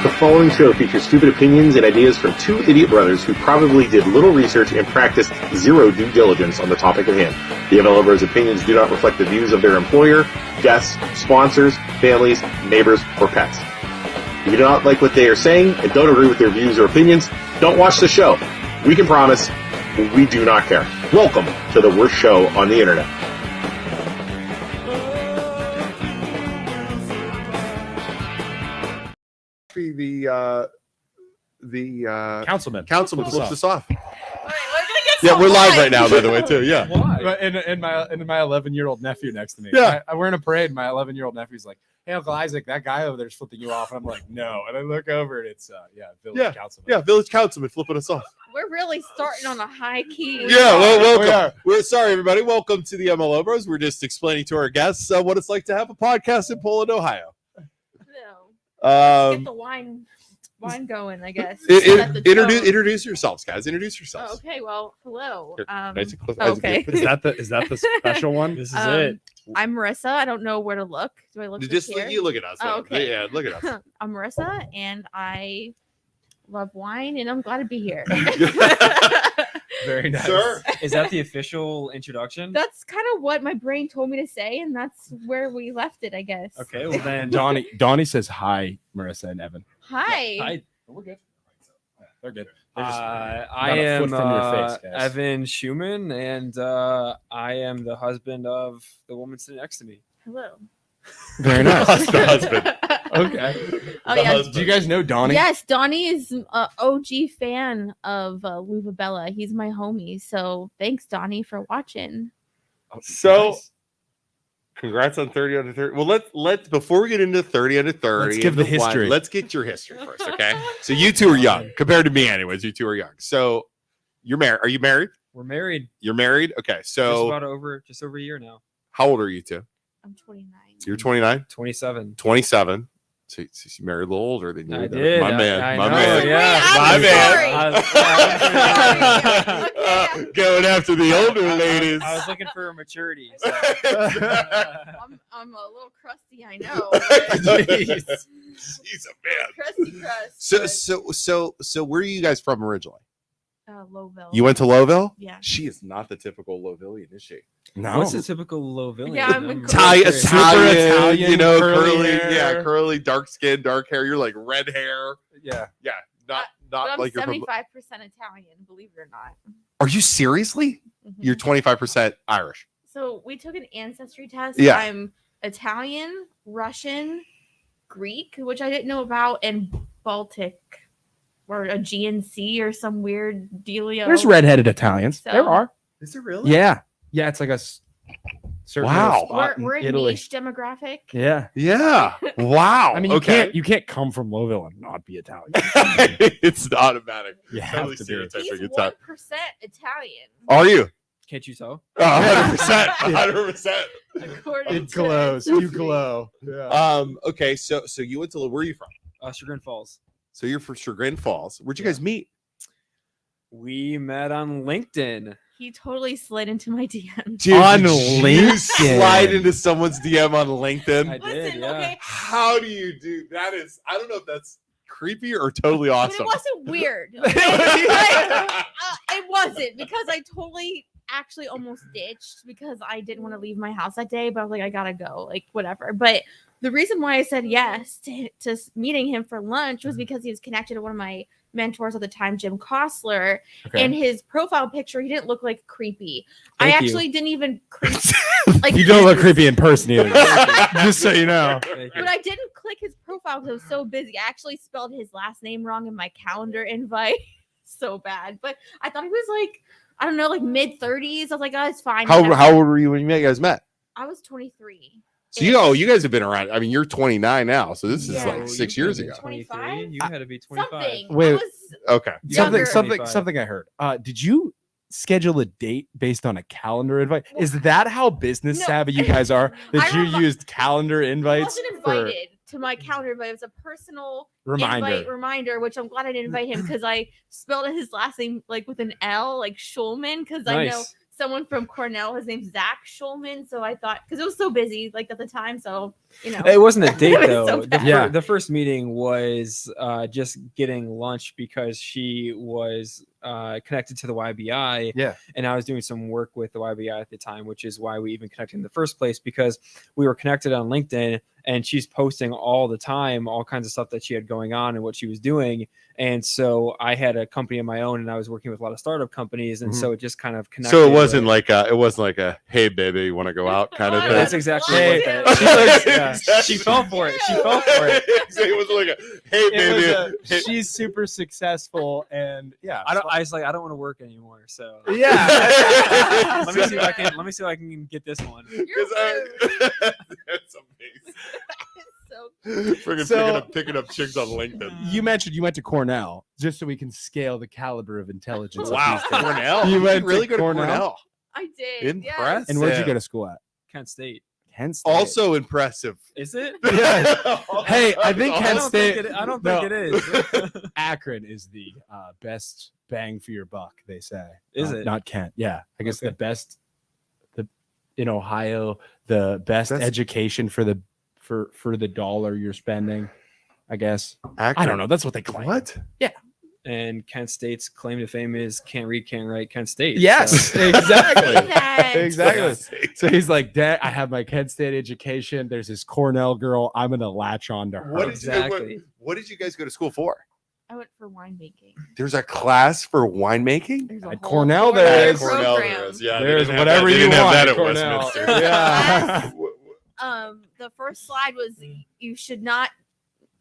The following show features stupid opinions and ideas from two idiot brothers who probably did little research and practiced zero due diligence on the topic at hand. The MLO Bros' opinions do not reflect the views of their employer, guests, sponsors, families, neighbors, or pets. If you do not like what they are saying and don't agree with their views or opinions, don't watch the show. We can promise we do not care. Welcome to the worst show on the internet. The councilman flips us off. All right, we're Yeah, we're live right now, by the way, too. Yeah. Why? And my 11-year-old nephew next to me. Yeah. We're in a parade. And my 11-year-old nephew's like, "Hey, Uncle Isaac, that guy over there's flipping you off." And I'm like, "No." And I look over and it's village councilman. Yeah, village councilman flipping us off. We're really starting on a high key. Yeah, well, welcome. We are. We're sorry, everybody. Welcome to the MLO Bros. We're just explaining to our guests what it's like to have a podcast in Poland, Ohio. No. Get the wine going, I guess. Introduce yourselves, guys. Introduce yourselves. Oh, okay, well, hello. Nice and close. Okay. Is that the special one? This is it. I'm Marissa. I don't know where to look. Do I look Just here? you look at us. Oh, okay. Yeah, look at us. I'm Marissa, and I love wine, and I'm glad to be here. Very nice. Sir. Is that the official introduction? That's kind of what my brain told me to say, and that's where we left it, I guess. Okay, well then. Donnie says hi, Marissa and Evan. Hi. We're good. They're good. I got a am foot from your face, guys. Evan Schumann, and I am the husband of the woman sitting next to me. Hello. Very nice. The husband. Okay. Oh, yeah. Do you guys know Donnie? Yes, Donnie is an OG fan of Luva Bella. He's my homie. So thanks, Donnie, for watching. So, Nice. congrats on 30 under 30. Well, let's before we get into 30 under 30, Let's give the and wine, history. let's get your history first, okay? So you two are young compared to me, anyways. You two are young. So you're married. Are you married? We're married. You're married. Okay. Just So over a year now. how old are you two? I'm 29. You're 29, 27. 27. So you married a little older than you. I though. did. My man. I my know, man. yeah. My man. man. Going after the older ladies. I was looking for maturity. So. I'm a little crusty, I know. He's a man. Crusty crust. So where are you guys from originally? Lowville. You went to Lowville? Yeah. She is not the typical Lowvillian, is she? No. What's the typical Lowvillian? Yeah, I'm in Italian, you know, curly curly, hair. curly, dark skin, dark hair. You're like red hair. Yeah. Yeah, But not I'm like you're 75% from. Italian, believe it or not. Are you seriously? Mhm. You're 25% Irish. So we took an ancestry test. Yeah. I'm Italian, Russian, Greek, which I didn't know about, and Baltic, or a GNC or some weird dealio. There's redheaded Italians. So- There are. Is it really? Yeah. Yeah. It's like a certain Wow. little spot We're in a Italy. niche demographic. Yeah. Yeah. Wow. I mean, you can't come from Louisville and not be Italian. It's automatic. You Totally have to be. stereotyping. He's It's not. 1% Italian. Are you? Can't you tell? 100%. 100%. According It to glows. You ancestry. glow. Yeah. Okay. So you went to where are you from? Chagrin Falls. So you're from Chagrin Falls. Where'd you guys meet? We met on LinkedIn. He totally slid into my DM. Dude, On did you LinkedIn. slide into someone's DM on LinkedIn. I did, Listen, yeah. okay, How do you do that? Is I don't know if that's creepy or totally but awesome. it wasn't weird. Okay? Like, it wasn't, because I totally actually almost ditched because I didn't want to leave my house that day, but I was like, I gotta go, like whatever. But the reason why I said yes to meeting him for lunch was because he was connected to one of my mentors at the time, Jim Kostler. Okay. And his profile picture, he didn't look like creepy. Thank I you. actually didn't even like You don't look creepy in person either. Just so you know. Thank you. But I didn't click his profile because I was so busy. I actually spelled his last name wrong in my calendar invite. So bad. But I thought he was like, I don't know, like mid-30s. I was like, oh, it's fine. How whatever. old were you when you guys met? I was 23. So you guys have been around. I mean, you're 29 now, so this is Yeah. like 6 years ago. 25? You had to be 25. Something. Wait. I was Okay. Younger. Something I heard. Did you schedule a date based on a calendar invite? Is that how business No. savvy you guys are? That I you remi- used calendar I invites wasn't for invited to my calendar, but it was a personal reminder? reminder, which I'm glad I didn't invite him because I spelled his last name like with an L, like Schulman, because I know Nice. someone from Cornell. His name's Zach Schulman. So I thought, because it was so busy like at the time, so It wasn't a date It was though. so bad. Yeah. The first meeting was just getting lunch because she was connected to the YBI. Yeah. And I was doing some work with the YBI at the time, which is why we even connected in the first place, because we were connected on LinkedIn and she's posting all the time, all kinds of stuff that she had going on and what she was doing. And so I had a company of my own and I was working with a lot of startup companies. And so it just kind of connected. So it wasn't like a hey baby, you want to go out kind of thing. That's exactly Hey, what that yeah. She fell for it. She fell for it. It was like a hey baby. She's super successful, and yeah, I was like, I don't want to work anymore. So yeah. let me see if I can get this one. That's amazing. Freaking picking up chicks on LinkedIn. You mentioned you went to Cornell, just so we can scale the caliber of intelligence. of Wow, these kids. Cornell. You went really to go to Cornell? Cornell. I did. Impressed. And where'd you go to school at? Kent State. Kent State. Also impressive. Is it? Yeah. Hey, I think I Kent don't State. think it, I don't No. think it is. Akron is the best bang for your buck, they say. Is it? Not Kent? Yeah, I guess Okay. the best. In Ohio, the best education for the dollar you're spending. I guess. I don't know. That's what they claim. What? And Kent State's claim to fame is can't read, can't write, Kent State. Yes, So- exactly. That. Exactly. So he's like, Dad, I have my Kent State education. There's this Cornell girl. I'm gonna latch on to her. Exactly. What did you guys go to school for? I went for winemaking. There's a class for winemaking. There's a At whole Cornell, there four-year is. program. Yeah, There's whatever you want at Cornell. Yeah. The first slide was you should not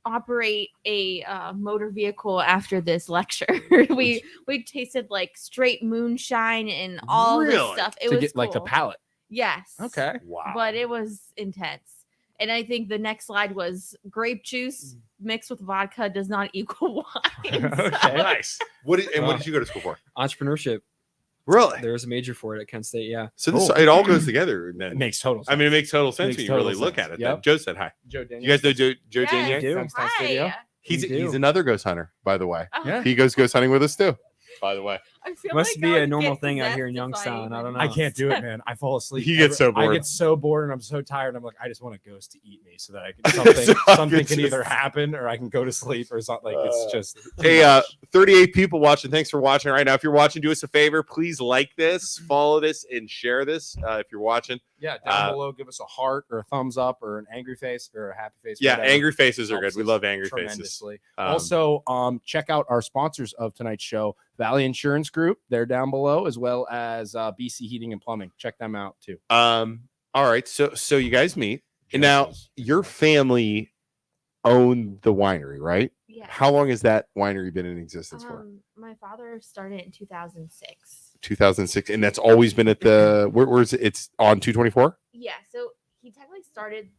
operate a motor vehicle after this lecture. we tasted like straight moonshine and all this Really? stuff. It To was get like the cool. palate. Yes. Okay. Wow. But it was intense. And I think the next slide was grape juice mixed with vodka does not equal wine. Okay. Nice. What did you go to school for? Entrepreneurship. Really? There's a major for it at Kent State. Yeah. So this Cool. it all goes together. It Then. makes total sense. I mean, it makes total sense Makes when you total really look sense. at it. Yep. Then. Joe said hi. Joe Daniels. You guys know Joe Yes. Daniel? do. Sounds nice video. Hi. He's We do. another ghost hunter, by the way. Oh, Yeah. He goes ghost hunting with us too. By the way, I feel Must like be I a would normal get thing out here in possessed if Youngstown. I don't know. I can't do it, man. I fall asleep. He gets so I bored. get so bored and I'm so tired. I'm like, I just want a ghost to eat me so that I can something It's can either just- happen or I can go to sleep or something. Like it's just hey, 38 people watching. Thanks for watching right now. If you're watching, do us a favor. Please like this, follow this, and share this. If you're watching, yeah. Down below, give us a heart or a thumbs up or an angry face or a happy face. yeah, whatever. angry faces are Helps good. We us love angry faces. tremendously. Um, Also, check out our sponsors of tonight's show, Valley Insurance Group. They're down below, as well as BC Heating and Plumbing. Check them out too. All right, so you guys meet, and now your family owned the winery, right? Yeah. How long has that winery been in existence for? My father started in 2006. 2006, and that's always been at the where's it? It's on 224. Yeah, so he technically started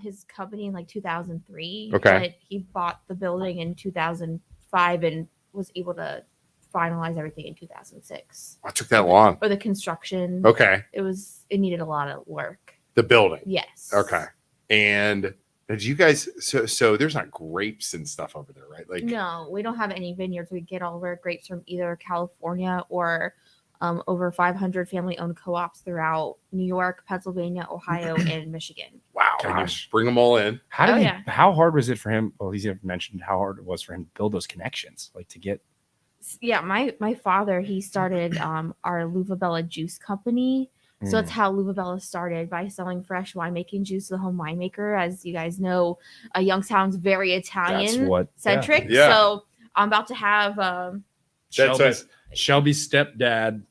his company in like 2003. Okay. But he bought the building in 2005 and was able to finalize everything in 2006. It took that long. Or the construction. Okay, It needed a lot of work. the building. Yes. Okay, and did you guys? So there's not grapes and stuff over there, right? Like No, we don't have any vineyards. We get all of our grapes from either California or over 500 family-owned co-ops throughout New York, Pennsylvania, Ohio, and Michigan. wow, Gosh. bring them all in. How hard was it for him? Well, he's mentioned how hard it was for him to build those connections, like to get. Yeah, my father, he started our Luvabella juice company. So that's how Luvabella started, by selling fresh winemaking juice to the home winemaker. As you guys know, Youngstown's very Italian centric. Yeah. So I'm about to have Shelby's stepdad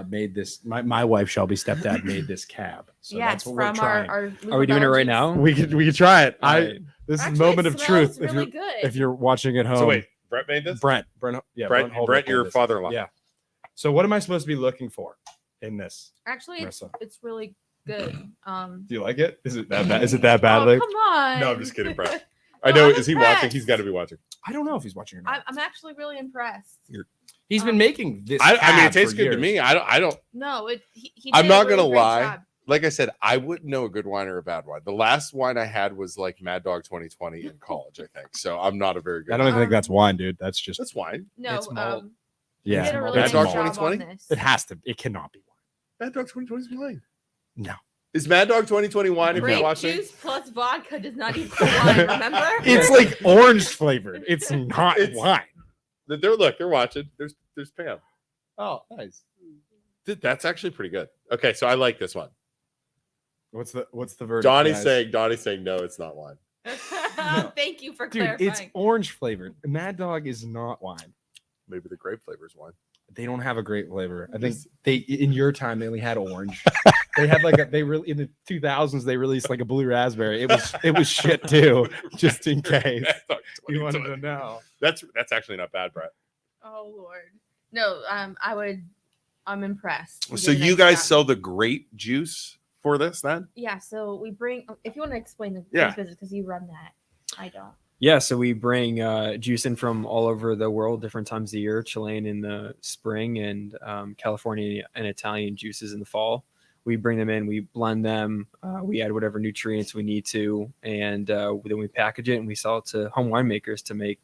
made this. My wife Shelby's stepdad made this cab. So that's what we're from trying. our Are we doing it Luvabella right juice. now? we could try it. Right. This is Actually, moment it of truth. smells really good. If you're watching at home, So wait, Brett made this. Brent, Brett, Holbrook your made this. father-in-law. Yeah. So what am I supposed to be looking for in this? Actually, Marissa. it's really good. Do you like it? Is it that bad? Is it that bad? Oh, Like, come on. No, I'm just kidding, Brett. No, I know. I'm Is he watching? impressed. He's got to be watching. I don't know if he's watching or not. I'm actually really impressed. He's been making this. I mean, cab it tastes for good to years. me. I don't. No, he I'm did not a really gonna great lie. job. Like I said, I wouldn't know a good wine or a bad wine. The last wine I had was like Mad Dog 2020 in college, I think. So I'm not a very good. I don't even think that's wine, dude. That's just That's wine. No, It's malt. he yeah. did a really Mad nice Dog job on 2020? this. It has to. It cannot be wine. Mad Dog 2020 is wine. No. Is Mad Dog 2020 wine if you're Grape watching? juice plus vodka does not equal wine, remember? It's like orange flavored. It's not wine. They're watching. There's Pam. Oh, nice. That's actually pretty good. Okay, so I like this one. What's the verdict? Donnie's guys? saying no, it's not wine. Thank you for Dude, clarifying. it's orange flavored. Mad Dog is not wine. Maybe the grape flavor is wine. They don't have a great flavor. I think in your time they only had orange. They had in the 2000s they released like a blue raspberry. It was shit too, just in case you wanted to know. That's actually not bad, Brett. Oh Lord, no. I'm impressed. So you guys sell the grape juice for this then? Yeah. So we bring. If you want to explain the business because you run that, I don't. Yeah, so we bring juice in from all over the world, different times of the year. Chilean in the spring, and California and Italian juices in the fall. We bring them in, we blend them, we add whatever nutrients we need to, and then we package it and we sell it to home winemakers to make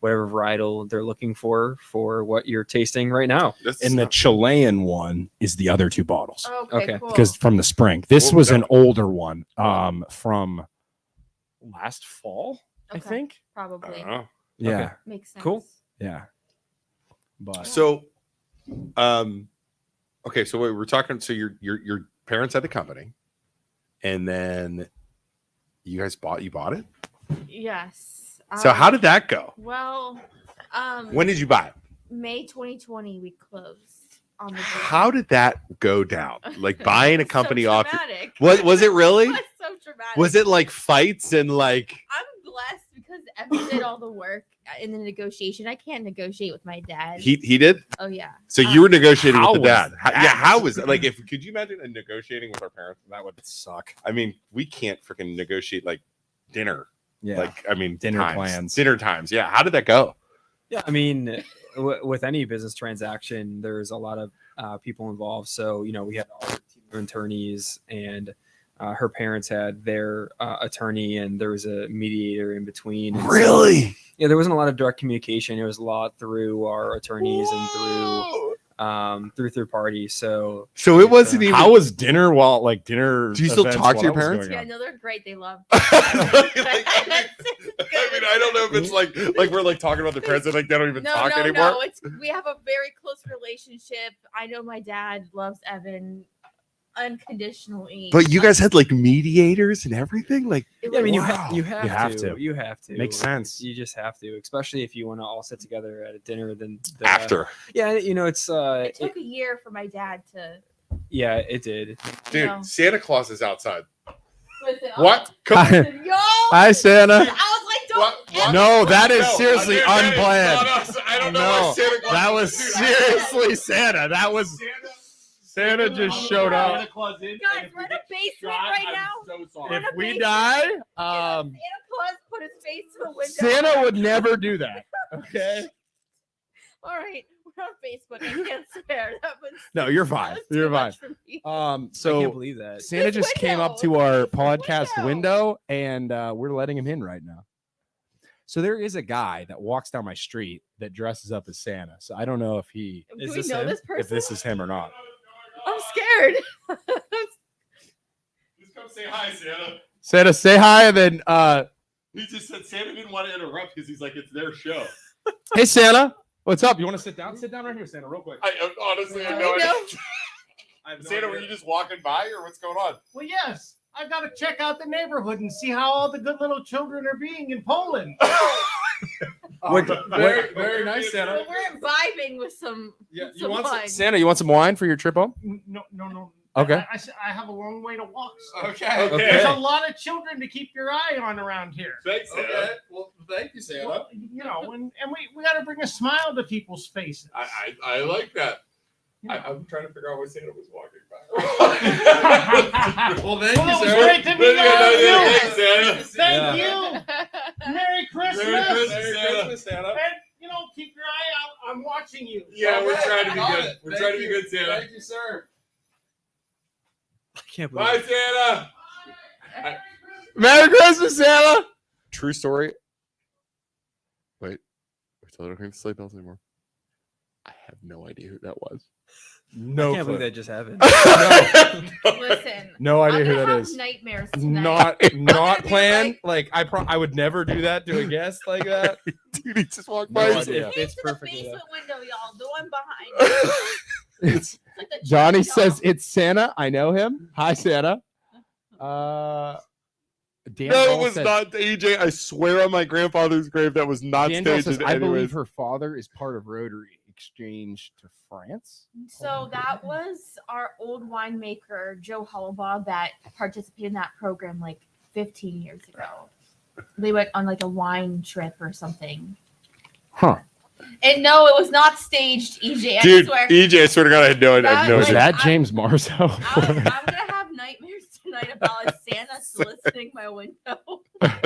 whatever varietal they're looking for what you're tasting right now. And the Chilean one is the other two bottles. Okay. Cool. Because from the spring. This was an older one from last fall, I think. Probably. Yeah. Okay. Makes sense. Cool. Yeah. But So, okay, so we're talking. So your parents had the company, and then you guys bought it. Yes. So how did that go? Well, When did you buy it? May 2020 we closed on the deal. How did that go down? Like buying a company so off. dramatic. Was it really? It was so dramatic. Was it like fights and like? I'm blessed because Evan did all the work in the negotiation. I can't negotiate with my dad. He did. Oh yeah. So you were negotiating how with the was dad. that? How was it? Like, could you imagine negotiating with our parents? that would suck. I mean, we can't freaking negotiate like dinner. Yeah. Like, I mean, Dinner times. plans. Dinner times. Yeah. How did that go? Yeah, I mean, with any business transaction, there's a lot of people involved. So, we had our team of attorneys, and her parents had their attorney, and there was a mediator in between. And so, yeah, there wasn't a lot of direct communication. It was a lot through our attorneys and through third parties. So it wasn't even. How was dinner while like dinner? Do you still events talk to while your that was parents? going Yeah, on? no, they're great. They love. I don't know if it's like we're like talking about the president, like they don't even talk anymore. No, we have a very close relationship. I know my dad loves Evan unconditionally. But you guys had like mediators and everything. Like, It yeah, I mean, was- you have to. You have to. Makes sense. You just have to, especially if you want to all sit together at a dinner. Then after, yeah, it's it took a year for my dad to. yeah, it did. dude, No. Santa Claus is outside. Listen, What? listen, yo! Hi, Santa. I was like, don't. What? No, that is No, seriously dude, that is unplanned. not us. I don't know No, why Santa Claus. that was Dude, seriously Santa. That was Santa just showed up. Guys, we're in a basement right now. If we die, Santa Claus put his face to the window. Santa would never do that. Okay. All right, we're on Facebook. I can't swear. That was. No, you're that fine. was too You're fine. much for me. I can't So believe that. Santa His just came up window. to our His podcast window. window, and we're letting him in right now. So there is a guy that walks down my street that dresses up as Santa. So I don't know if Do Is we this know him? this person? if this is him or not. I'm scared. Just come say hi, Santa. Santa, say hi, and then He just said Santa didn't want to interrupt because he's like, it's their show. hey Santa, what's up? You want to sit down? Sit down right here, Santa, real quick. I honestly have I no idea. know. I have no Santa, idea. were you just walking by or what's going on? Well, yes. I got to check out the neighborhood and see how all the good little children are being in Poland. Very, very nice, Santa. Well, we're imbibing with some. Yeah, you some want wine. Santa? You want some wine for your trip home? No. Okay. I have a long way to walk. So. Okay. There's a lot of children to keep your eye on around here. Thanks, Santa. Okay. Well, thank you, Santa. Well, and we got to bring a smile to people's faces. I like that. Yeah. I'm trying to figure out why Santa was walking by. Well, thank Well, it was great to meet all of you. Thanks, Santa. Thank you. Merry Christmas. Merry Christmas, Santa. And, keep your eye out. I'm watching you. Yeah, we're Okay, trying to be got good. it. We're Thank trying to be you. good, Santa. Thank you, sir. I can't believe Bye, it. Santa. Merry Christmas, Santa. True story. Wait, tell her I don't hear the sleigh bells anymore. I have no idea who that was. No, I can't clue. believe that just happened. Listen, No idea I'm who gonna that have is. nightmares tonight. Not be planned. Like I would never do that to a guest like that. Dude, he just walked No by. idea. It It's came to the perfect, basement window, y'all. The one behind. It's Like the Johnny cherry says dog. it's Santa. I know him. Hi, Santa. Dan No, Ball it was said- not AJ. I swear on my grandfather's grave that was not Dan Ball staged. says, in I any way. believe her father is part of Rotary Exchange to France. So that was our old winemaker, Joe Hollabaugh, that participated in that program like 15 years ago. They went on like a wine trip or something. Huh. And no, it was not staged, EJ. I Dude, swear. EJ, I swear to God, I had no idea. I had no That Was idea. that I- James Marzo? I'm gonna have nightmares tonight about a Santa soliciting my window. I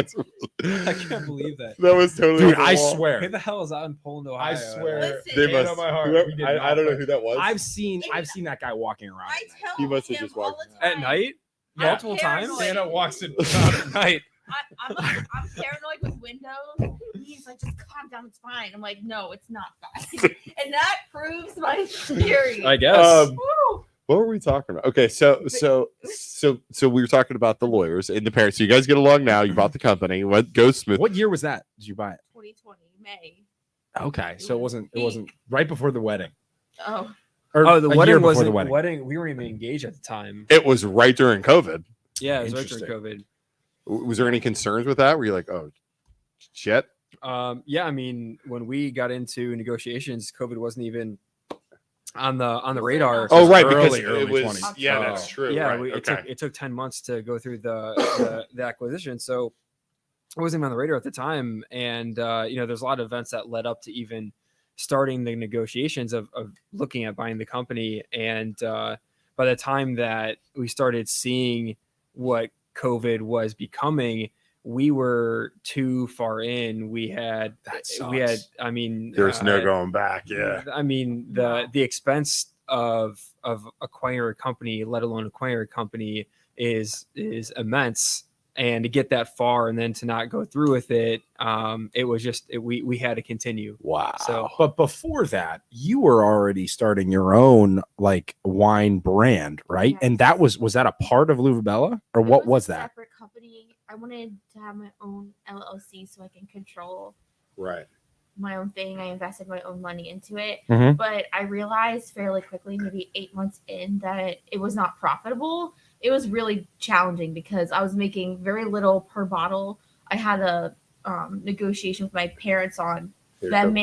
can't believe that. That was totally Dude, on the I wall. Who swear. the hell is out in Poland, Ohio? I swear. Listen, They Hand must. on my heart, whoever- we did I not don't know play. who that was. I've seen that guy walking around. I tell He must have him just walked all the At time. night? Yeah. Multiple times? Paranoid. Santa walks in. At night. I'm paranoid with windows. He's like, just calm down, it's fine. I'm like, no, it's not fine. And that proves my theory. I guess. Woo! What were we talking about? Okay, so we were talking about the lawyers and the parents. So you guys get along now. You bought the company. What goes smooth? What year was that? Did you buy it? 2020, May. Okay, so it wasn't right before the wedding. Oh, Or Oh, the a year wedding before wasn't the wedding. We weren't even engaged at the time. It was right during COVID. Yeah, it was right during Interesting. COVID. Was there any concerns with that? Were you like, oh, shit? Yeah, I mean, when we got into negotiations, COVID wasn't even on the radar. Oh, right, early, because early it was. 20s. Yeah, Oh. that's true. Yeah, right. it took 10 months to go through the acquisition, so it wasn't even on the radar at the time. And there's a lot of events that led up to even starting the negotiations of looking at buying the company. And by the time that we started seeing what COVID was becoming, we were too far in. I mean, There's no going back. Yeah. I mean, the expense of acquiring a company, let alone acquiring a company, is immense. And to get that far and then to not go through with it, it was just we had to continue. Wow. So But before that, you were already starting your own like wine brand, right? Yes. And that was that a part of Luvabella, or It what was a that? Separate company. I wanted to have my own LLC so I can control right. my own thing. I invested my own money into it, Mhm. but I realized fairly quickly, maybe 8 months in, that it was not profitable. It was really challenging because I was making very little per bottle. I had a negotiation with my parents on them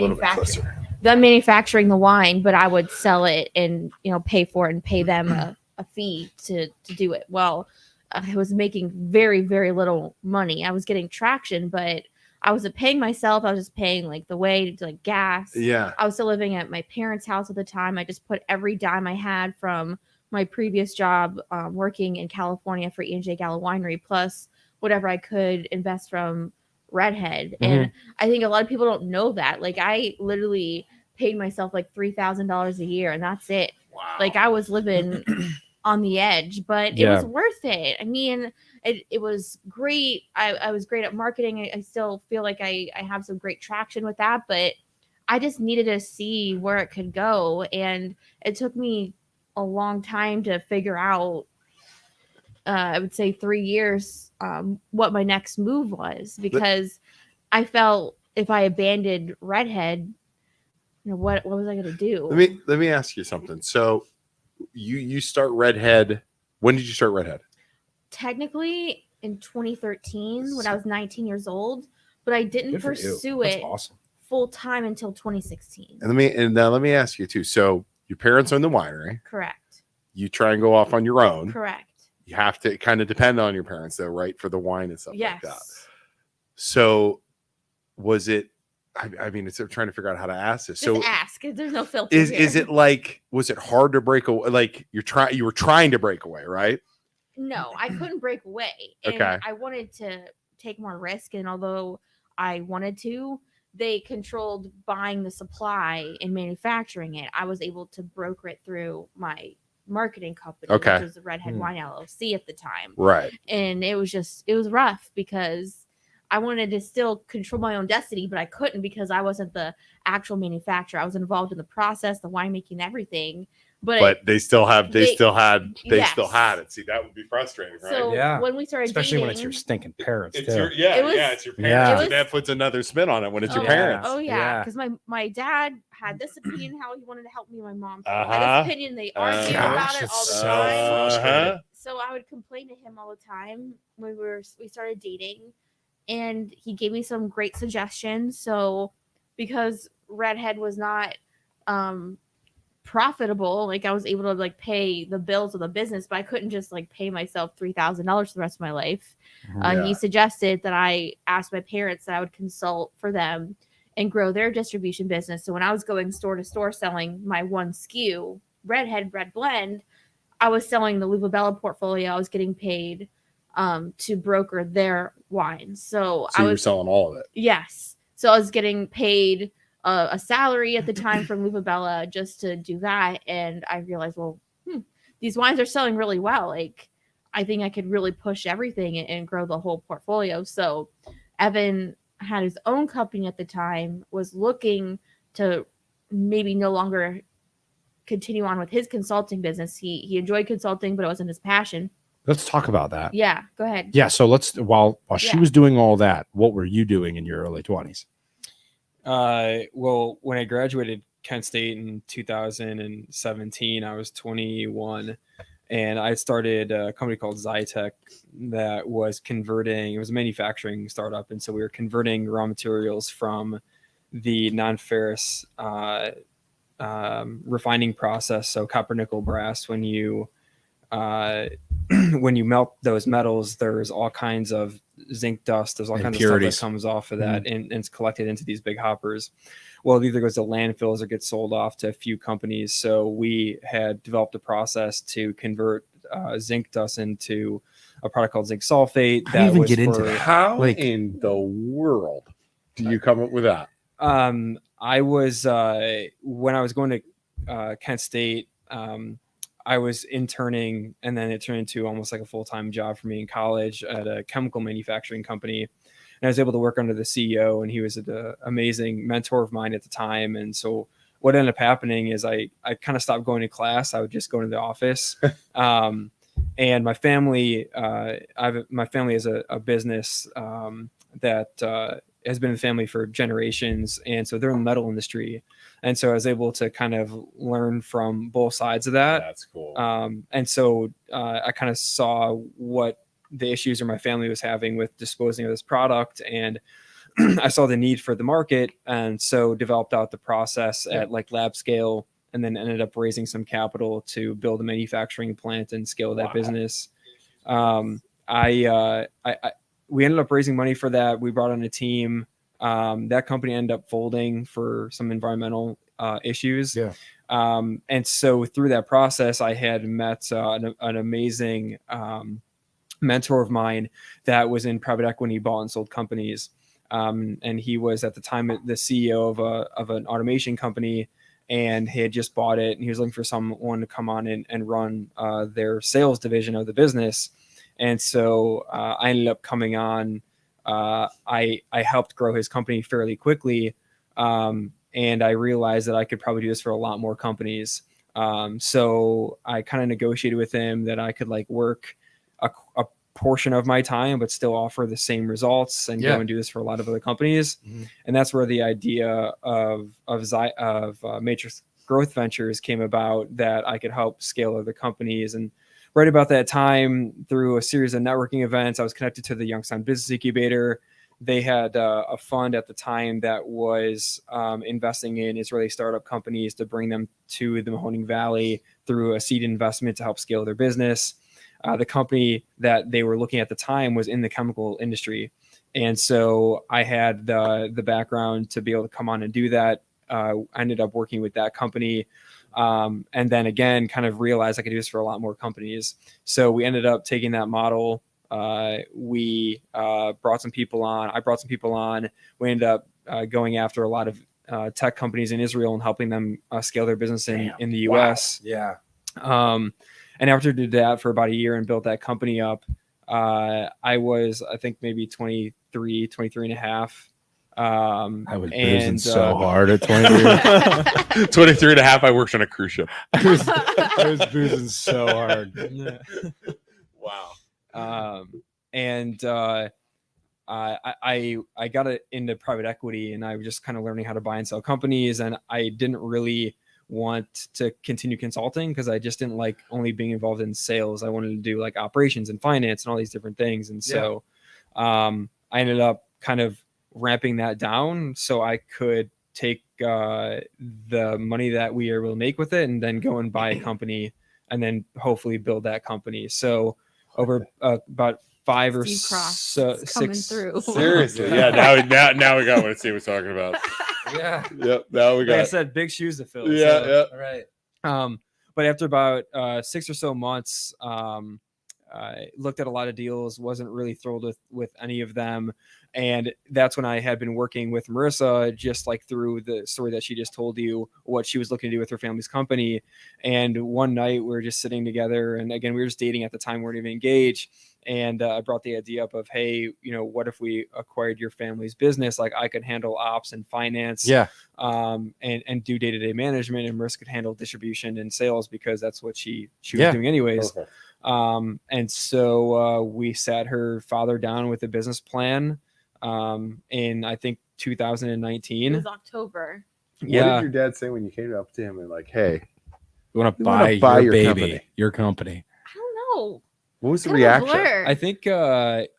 manufacturing the wine, but I would sell it and pay for it and pay them a fee to do it. Well, I was making very, very little money. I was getting traction, but I wasn't paying myself. I was just paying like the way to like gas. Yeah. I was still living at my parents' house at the time. I just put every dime I had from my previous job working in California for E&J Gallo Winery, plus whatever I could invest from RedHead. And I think a lot of people don't know that. Like, I literally paid myself like $3,000 a year, and that's it. Wow. Like, I was living on the edge, but it was worth it. I mean, it was great. I was great at marketing. I still feel like I have some great traction with that, but I just needed to see where it could go. And it took me a long time to figure out, I would say 3 years, what my next move was, because I felt if I abandoned RedHead, what was I going to do? Let me ask you something. So you start RedHead. When did you start RedHead? Technically in 2013 when I was 19 years old, but I didn't Good for you. pursue That's it awesome. full time until 2016. And now let me ask you too. So your parents own the winery. Correct. You try and go off on your own. Correct. You have to kind of depend on your parents though, right? For the wine and stuff Yes. like that. So was it, I mean, I'm trying to figure out how to ask this. Just So ask. There's no filter. is it like, was it hard to break away? Like you were trying to break away, right? No, I couldn't break away. And Okay. I wanted to take more risk. And although I wanted to, they controlled buying the supply and manufacturing it. I was able to broker it through my marketing company, Okay. which was the RedHead Wine LLC at the time. Right. And it was rough because I wanted to still control my own destiny, but I couldn't because I wasn't the actual manufacturer. I was involved in the process, the winemaking, everything. But they still had Yes. it. See, that would be frustrating, right? So Yeah. when we started Especially dating, when it's your stinking parents It's too. your It was- it's your Yeah. parents. It And was- that puts another spin on it when it's your Oh, parents. Oh yeah, Yeah. because my dad had this opinion how he wanted to help me. My mom had Uh-huh. this opinion. They argued Uh-huh. about it all the time. Uh-huh. So I would complain to him all the time when we started dating, and he gave me some great suggestions. So because Redhead was not profitable, like I was able to like pay the bills of the business, but I couldn't just like pay myself $3,000 for the rest of my life. He suggested that I ask my parents that I would consult for them and grow their distribution business. So when I was going store to store selling my one SKU, Redhead Red Blend, I was selling the Luva Bella portfolio. I was getting paid to broker their wines. So I you were was selling all of it. Yes. So I was getting paid a salary at the time from Luva Bella just to do that. And I realized, well, these wines are selling really well. Like, I think I could really push everything and grow the whole portfolio. So Evan had his own company at the time, was looking to maybe no longer continue on with his consulting business. He enjoyed consulting, but it wasn't his passion. Let's talk about that. Yeah, go ahead. Yeah. So let's while she Yeah. was doing all that, what were you doing in your early 20s? Well, when I graduated Kent State in 2017, I was 21, and I started a company called Zytec that was converting. It was a manufacturing startup, and so we were converting raw materials from the non-ferrous refining process. So copper, nickel, brass. When you melt those metals, there's all kinds of zinc dust. There's all kinds of Impurities. stuff that comes off of that, and it's collected into these big hoppers. Well, it either goes to landfills or gets sold off to a few companies. So we had developed a process to convert zinc dust into a product called zinc sulfate. How do you even get into that? How Like- in the world do you come up with that? I was when I was going to Kent State. I was interning, and then it turned into almost like a full-time job for me in college at a chemical manufacturing company. And I was able to work under the CEO, and he was an amazing mentor of mine at the time. And so what ended up happening is I kind of stopped going to class. I would just go to the office. And my family, my family has a business that has been in the family for generations. And so they're in the metal industry. And so I was able to kind of learn from both sides of that. That's cool. And so I kind of saw what the issues my family was having with disposing of this product. And I saw the need for the market. And so developed out the process at like lab scale, and then ended up raising some capital to build a manufacturing plant and scale that business. We ended up raising money for that. We brought on a team. That company ended up folding for some environmental issues. Yeah. And so through that process, I had met an amazing mentor of mine that was in private equity, bought and sold companies. And he was at the time the CEO of an automation company, and he had just bought it, and he was looking for someone to come on and run their sales division of the business. And so I ended up coming on. I helped grow his company fairly quickly, and I realized that I could probably do this for a lot more companies. So I kind of negotiated with him that I could like work a portion of my time, but still offer the same results and go and do this for a lot of other companies. Mm-hmm. And that's where the idea of Matrix Growth Ventures came about, that I could help scale other companies. And right about that time, through a series of networking events, I was connected to the Youngstown Business Incubator. They had a fund at the time that was investing in Israeli startup companies to bring them to the Mahoning Valley through a seed investment to help scale their business. The company that they were looking at the time was in the chemical industry. And so I had the background to be able to come on and do that. I ended up working with that company. And then again, kind of realized I could do this for a lot more companies. So we ended up taking that model. We brought some people on. I brought some people on. We ended up going after a lot of tech companies in Israel and helping them scale their business in the US. Yeah. And after I did that for about a year and built that company up, I was, I think, maybe 23 and a half. I was boozing and so hard at 23. 23 and a half. I worked on a cruise ship. I was boozing so hard. Wow. And I got into private equity, and I was just kind of learning how to buy and sell companies, and I didn't really want to continue consulting because I just didn't like only being involved in sales. I wanted to do like operations and finance and all these different things. And so I ended up kind of ramping that down so I could take the money that we are able to make with it and then go and buy a company and then hopefully build that company. So over about 5 or so, coming 6 through. Seriously. Yeah. Now we got what Steve was talking about. Yeah. Yep. Now we like got. I said, big shoes to fill. Yeah. So, Yeah. All right. but after about 6 or so months, I looked at a lot of deals, wasn't really thrilled with any of them. And that's when I had been working with Marissa, just like through the story that she just told you, what she was looking to do with her family's company. And one night we were just sitting together, and again, we were just dating at the time, we weren't even engaged. And I brought the idea up of, hey, what if we acquired your family's business? Like I could handle ops and finance, and do day-to-day management, and Marissa could handle distribution and sales because that's what she was doing anyways. Perfect. And so we sat her father down with a business plan in I think 2019. It was October. What Yeah. did your dad say when you came up to him and like, hey, We want to wanna buy, buy your your baby, company. your company. I don't know. what was the Kind of a reaction? blur.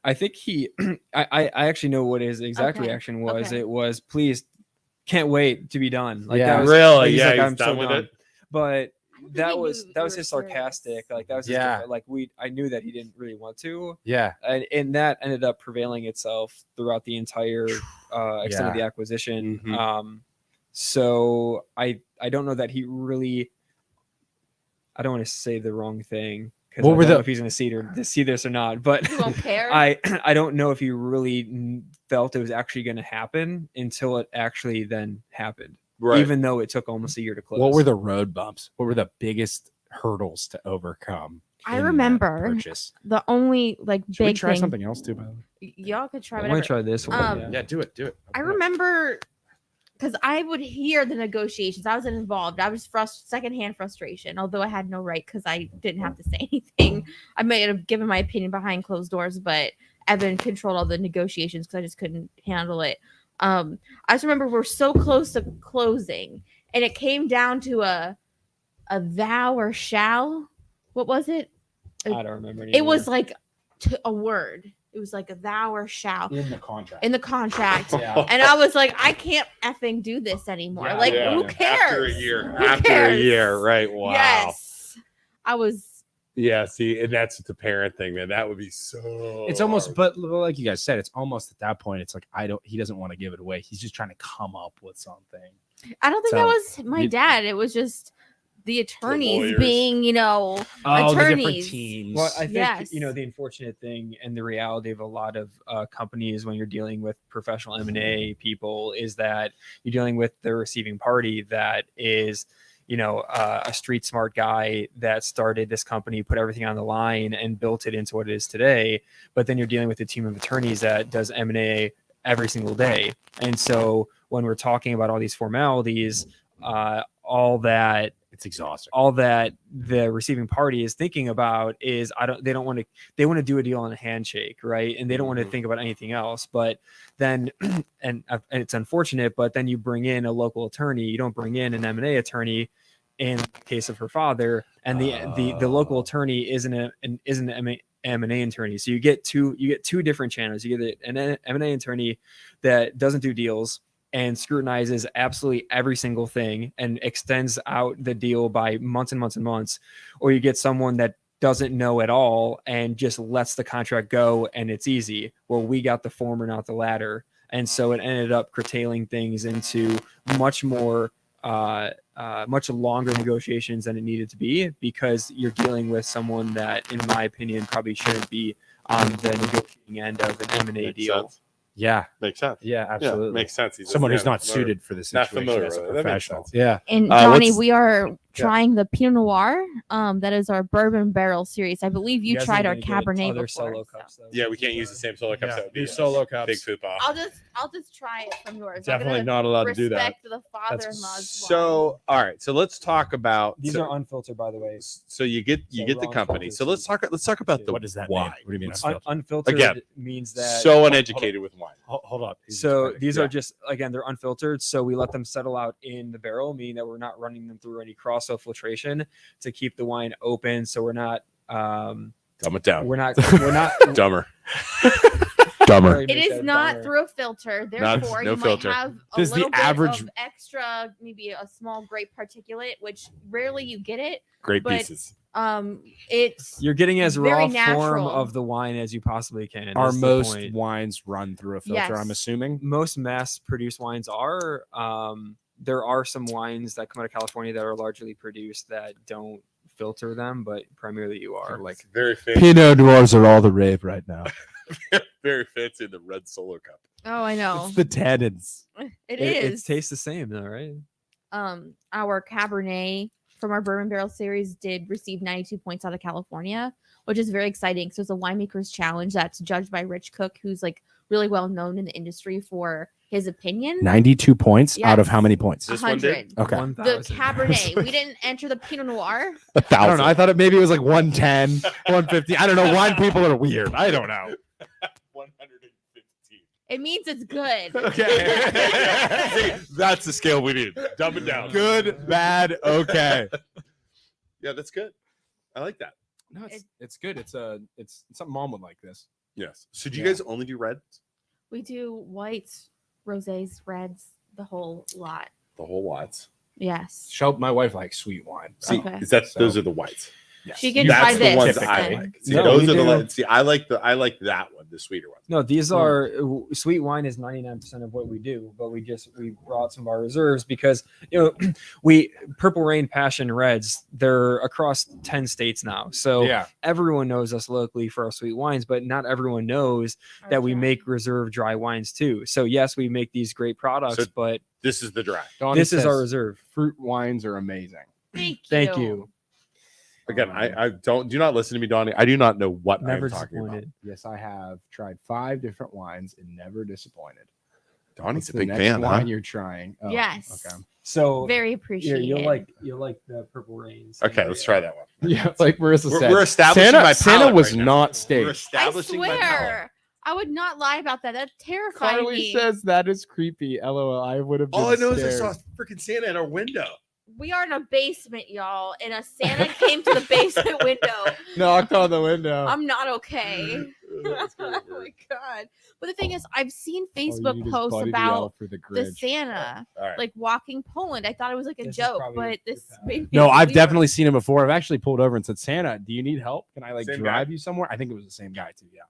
I think he I actually know what his exact Okay. reaction was. Okay. It was, please, can't wait to be done. Like Yeah. that was Really? he's Yeah, like, he's I'm done so with done. it? But think that he was knew that we was were his serious. sarcastic. Like that was his Yeah. like I knew that he didn't really want to. Yeah. And that ended up prevailing itself throughout the entire extent of the acquisition. Mhm. So I don't know that he really. I don't want to say the wrong thing because I What were don't know the- if he's going to see this or not. But You won't care. I don't know if he really felt it was actually going to happen until it actually then happened. Right. Even though it took almost a year to close. What were the road bumps? What were the biggest hurdles to overcome? I in that remember purchase. the only like Should we big try thing. something else too? By the way? Y'all could try I want whatever. to try this one. Um, Yeah, do it. Do it. I remember because I would hear the negotiations. I wasn't involved. I was secondhand frustration, although I had no right because I didn't have to say anything. I may have given my opinion behind closed doors, but Evan controlled all the negotiations because I just couldn't handle it. I just remember we're so close to closing, and it came down to a thou or shall. What was it? I don't remember. It was like a word. It was like a thou or shall in the contract. in the contract. Yeah. And I was like, I can't effing do this anymore. Yeah, like, Yeah. who cares? After a year. Who After a cares? year. Right. Wow. Yes. I was. Yeah. See, and that's the parent thing, man. That would be so. It's almost, hard. but like you guys said, it's almost at that point. It's like he doesn't want to give it away. He's just trying to come up with something. I don't think So, that was my you- dad. It was just the attorneys lawyers. being, The different attorneys. teams. Well, I think Yes. the unfortunate thing and the reality of a lot of companies when you're dealing with professional M&A people is that you're dealing with the receiving party that is, a street smart guy that started this company, put everything on the line, and built it into what it is today. But then you're dealing with a team of attorneys that does M&A every single day, and so when we're talking about all these formalities, all that. It's exhausting. All that the receiving party is thinking about is they want to do a deal on a handshake, right? And they don't want to think about anything else. But then, and it's unfortunate, but then you bring in a local attorney. You don't bring in an M&A attorney in the case of her father, and the local attorney isn't an M&A attorney. So you get two different channels. You get an M&A attorney that doesn't do deals and scrutinizes absolutely every single thing and extends out the deal by months and months and months, or you get someone that doesn't know at all and just lets the contract go and it's easy. Well, we got the former, not the latter. And so it ended up curtailing things into much more, much longer negotiations than it needed to be, because you're dealing with someone that, in my opinion, probably shouldn't be on the negotiating end of an M&A Makes deal. sense. Yeah. Makes sense. Yeah, Yeah, absolutely. makes sense. He's Someone who's just not familiar. suited for the Not situation familiar as a with it. That makes professional. sense. Yeah. And Uh, Johnny, what's- we are trying the Pinot Noir. That is our bourbon barrel series. I believe you guys tried need our to get Cabernet other before. solo so. cups, though. Yeah, we can't use the same solo cups. Yeah, That would be do solo cups. Big fupa. I'll just try it from yours. Definitely I'm not allowed to do that. respect the father-in-law's So, all right. So let's talk about These are unfiltered, by the way. So you get the raw company. filters. So let's talk about the What does that wine. mean? What do you mean? Unfiltered Again, means that. So uneducated with wine. Hold up. So these are just, again, they're unfiltered. So we let them settle out in the barrel, meaning that we're not running them through any cross-off filtration to keep the wine open. So we're not. Dumb it down. We're not. Dumber. Dumber. It is not through a filter, therefore no you filter. might have a Does the little bit average- of extra, maybe a small grape particulate, which rarely you get it. Great but- pieces. You're getting as very raw form natural. of the wine as you possibly can. Are That's the most point. wines run through a filter? Yes. I'm assuming. Most mass-produced wines are. There are some wines that come out of California that are largely produced that don't filter them, but primarily you are. Like very fancy. Pinot Noirs are all the rave right now. Very fancy in the red solo cup. Oh, I know. It's the tannins. It It is. tastes the same though, right? Our Cabernet from our bourbon barrel series did receive 92 points out of California, which is very exciting. So it's a winemaker's challenge that's judged by Rich Cook, who's like really well known in the industry for his opinion. 92 points out of Yes. how many points? This one did? 100. Okay. 1,000. The Cabernet. We didn't enter the Pinot Noir. I don't know. I thought maybe it was like 110, 150. I don't know. Wine people are weird. I don't know. 115. It means it's good. Okay. See, that's the scale we need. Dumb it down. Good, bad, okay. Yeah, that's good. I like that. No, it's good. It's something mom would like this. Yes. So do you Yeah. guys only do reds? We do whites, rosés, reds, the whole lot. The whole lots. Yes. My wife likes sweet wine. See, Okay. those are the whites. Yes. She can That's try the this. ones then. I like. See, No, those we are the do. See, I like that one, the sweeter one. No, these are sweet wine is 99% of what we do, but we brought some of our reserves because we Purple Rain Passion Reds, they're across 10 states now. So Yeah. everyone knows us locally for our sweet wines, but not everyone knows that we make reserve dry wines too. So yes, we make these great products, So but This is the dry. Donnie this is our says reserve. fruit wines are amazing. Thank you. Again, I do not listen to me, Donnie. I do not know what Never I'm talking about. disappointed. Yes, I have tried 5 different wines and never disappointed. Donnie's What's a the big next fan, huh? wine you're trying? Oh, Yes. Okay. So Very yeah, appreciated. you'll like the Purple Rains. Okay, let's try that one. Yeah, like Marissa said. We're establishing my Santa palate was right now. not We're staged. I establishing my palate. swear. I would not lie about that. That terrified Carly me. says that is creepy. LOL. I would have been All I know is I scared. saw freaking Santa in our window. We are in a basement, y'all, and a Santa came to the basement window. knocked on the window. I'm not okay. That's Oh gonna my work. god! But the thing is, I've seen All you Facebook need is posts Buddy the about Elf for the the Grinch. Santa All right. like walking Poland. I thought it was like a This is joke, probably but your this path. made me No, I've believe definitely seen him before. I've actually pulled over and said, Santa, do you need help? Can I like Same drive guy? you somewhere? I think it was the same guy too. Yeah.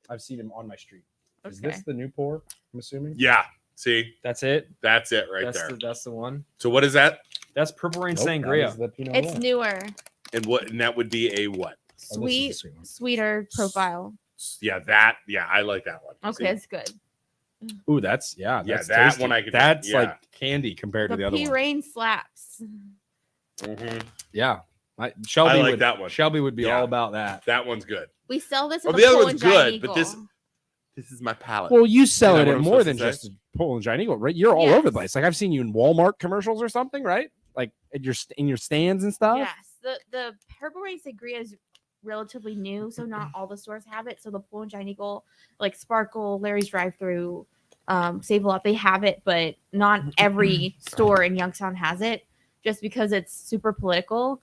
I've seen him on my street. it. Is Okay. this the new pour? I'm assuming. Yeah. See, That's it. that's it right that's there. that's the one. So what is that? That's Purple Rain Nope, that Sangria. is the Pinot It's Noir. newer, And that would be a what? Oh, this is the sweet, sweet one. sweeter profile. Yeah, I like that one. Okay, See? it's good. Ooh, that's Yeah, that's that tasty. one I could- That's yeah. like candy compared to the The other P one. Rain slaps. Mhm. Yeah. Shelby I like would, that one. Shelby would be Yeah. all about that. That one's good. We sell this. Oh, At the other Pole one's and Giant good, but Eagle. this is my palate. Well, you sell Is it that at what I'm more supposed than to just Pole and Giant Eagle, right? You're all Yes. over the place. Like I've seen you in Walmart commercials or something, right? Like at in your stands and stuff. Yes, the Purple Rain Sangria is relatively new, so not all the stores have it. So the Pole and Giant Eagle, like Sparkle, Larry's Drive Through, Save a Lot, they have it, but not every store in Youngstown has it, just because it's super political.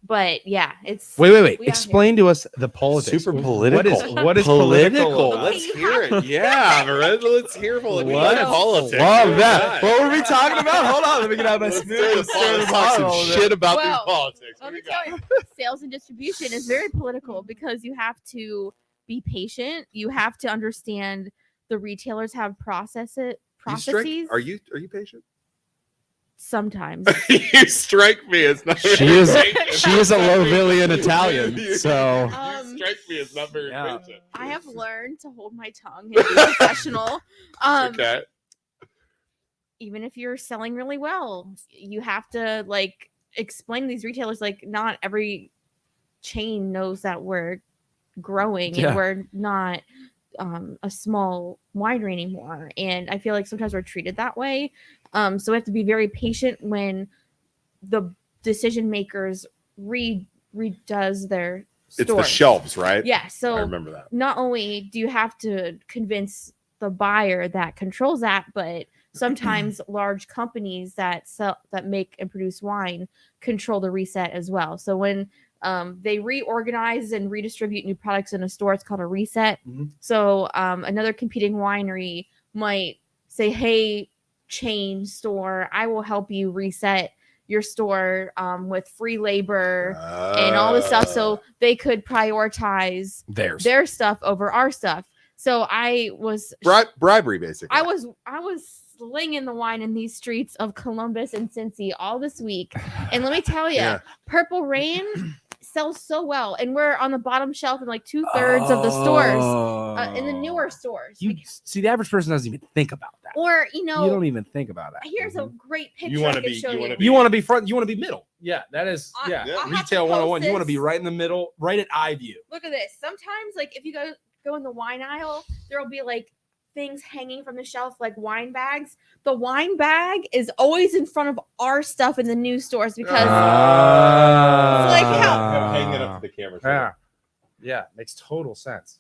But yeah, it's Wait. we are Explain to us the politics. Super What political. is what is political? Let's hear it. Yeah, Miranda, let's hear political. What? Politics. Love that. Alright. What were we talking about? Hold on, let me get out my Let's smooth. talk some shit about these Well, politics. Let What me do you got? tell you, sales and distribution is very political because you have to be patient. You have to understand the retailers have processes. Are you patient? Sometimes. You strike me as not. She very is patient. she is a Lovillian Italian, You- so you strike me as not very Yeah. patient. I have learned to hold my tongue and be professional. Okay. Even if you're selling really well, you have to like explaining to these retailers, like, not every chain knows that we're growing and we're not a small winery anymore. And I feel like sometimes we're treated that way. So we have to be very patient when the decision makers redoes their It's the stores. shelves, right? Yeah. So I remember that. not only do you have to convince the buyer that controls that, but sometimes large companies that make and produce wine control the reset as well. So when they reorganize and redistribute new products in a store, it's called a reset. Mhm. So another competing winery might say, hey, chain store, I will help you reset your store with free labor and all this stuff. So they could prioritize their stuff over our stuff. So I was bribery, basically. I was slinging the wine in these streets of Columbus and Cincy all this week. And let me tell you, Purple Rain sells so well. And we're on the bottom shelf in like 2/3 of the stores, in the newer stores. You see, the average person doesn't even think about that. Or, you don't even think about that. Here's a great picture You I wanna could be- show you you. wanna You want to be front. You want to be middle. Yeah, that is. I'll have to Retail post 101. You want to this. be right in the middle, right at eye view. Look at this. Sometimes, like, if you go in the wine aisle, there will be like things hanging from the shelf, like wine bags. The wine bag is always in front of our stuff in the new stores because like how hang it up to the camera. Yeah, makes total sense.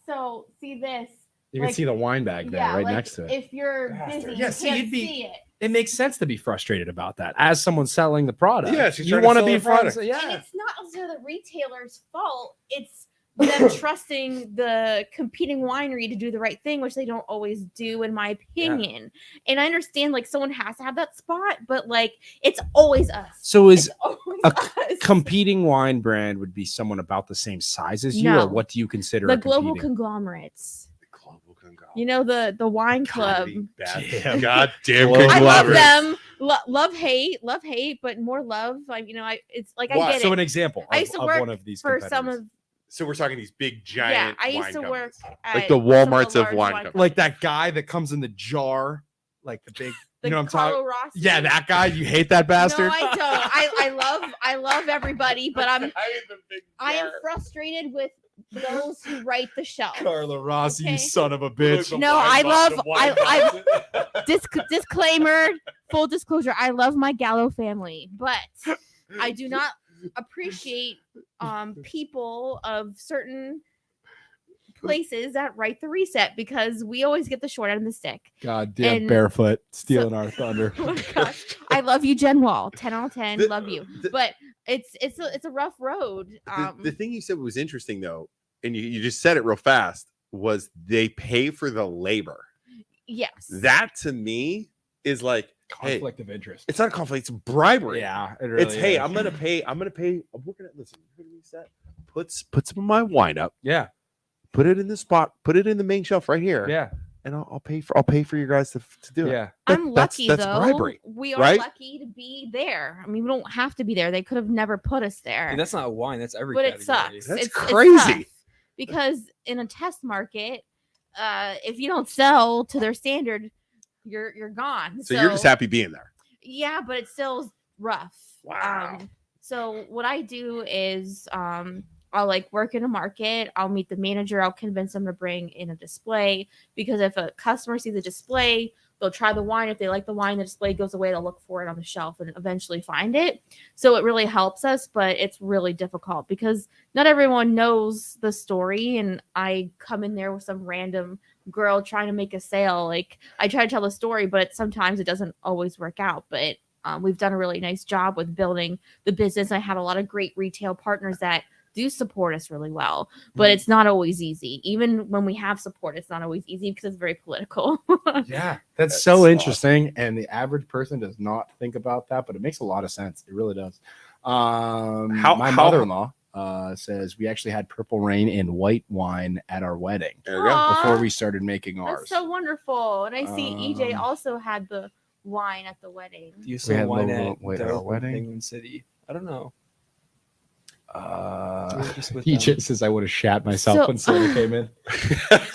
so see this. You can Like, see the wine bag there, right like, next to it. If you're busy, Yeah, you see, can't you'd be- see it. It makes sense to be frustrated about that as someone selling the product. Yeah, she's you trying to want to sell be the front. product. And Yeah, it's not necessarily the retailer's fault. It's them trusting the competing winery to do the right thing, which they don't always do, in my opinion. And I understand, like, someone has to have that spot, but like, it's always us. So is It's always a us. competing wine brand would be someone about the same size as you, No. or what do you consider the a global competing? conglomerates. Global conglomerate. You know, the wine club. Damn. Goddamn Global I love conglomerate. them. Love hate, but more love. It's like, Why? I get So it. an example I of, used to of work one of these for some competitors. of So we're talking these big giant. I used wine to work companies. at Like the some Walmarts of large wine companies. like that guy that comes in the jar, like the big. the You know what I'm talking? Carlo Rossi. Yeah, that guy. You hate that bastard. No, I don't. I love everybody, but I am frustrated with those who write the shelf. Carlo Rossi, Okay. you son of a bitch. No, I love. Disclaimer, full disclosure, I love my Gallo family, but I do not appreciate people of certain places that write the reset, because we always get the short end of the stick. Goddamn And barefoot stealing our thunder. Oh my gosh. I love you, Jen Wall. 10 out of 10. The- love you. the- But it's a rough road. The thing you said was interesting, though, and you just said it real fast, was they pay for the labor. Yes. That to me is like, hey, Conflict of interest. it's not a conflict, it's bribery. Yeah, it really It's hey, is. I'm gonna pay. I'm working at listen. Reset. Put some of my wine up. Yeah, Put it in the spot. Put it in the main shelf right here. yeah, And I'll pay for you guys to do it. yeah. I'm lucky that's though. bribery, We are right? lucky to be there. I mean, we don't have to be there. They could have never put us there. And that's not wine. That's every. But it category. sucks. That's It's crazy. tough because in a test market, if you don't sell to their standard, you're gone. So you're just happy being there. Yeah, but it's still rough. Wow. So what I do is I'll like work in a market. I'll meet the manager. I'll convince them to bring in a display, because if a customer sees a display, they'll try the wine. If they like the wine, the display goes away. They'll look for it on the shelf and eventually find it. So it really helps us, but it's really difficult because not everyone knows the story. And I come in there with some random girl trying to make a sale. Like, I try to tell the story, but sometimes it doesn't always work out. But we've done a really nice job with building the business. I had a lot of great retail partners that do support us really well, but it's not always easy. Even when we have support, it's not always easy because it's very political. Yeah, that's so interesting. And the average person does not think about that, but it makes a lot of sense. It really does. My mother-in-law says we actually had Purple Rain and white wine at our wedding There you go. Aw, before we started making ours. that's so wonderful. And I see EJ Um, also had the wine at the wedding. Do you We sell had wine little- at wait, our Dope in wedding? Penguin City? I don't know. He just says I would have shat myself So- when Santa came in.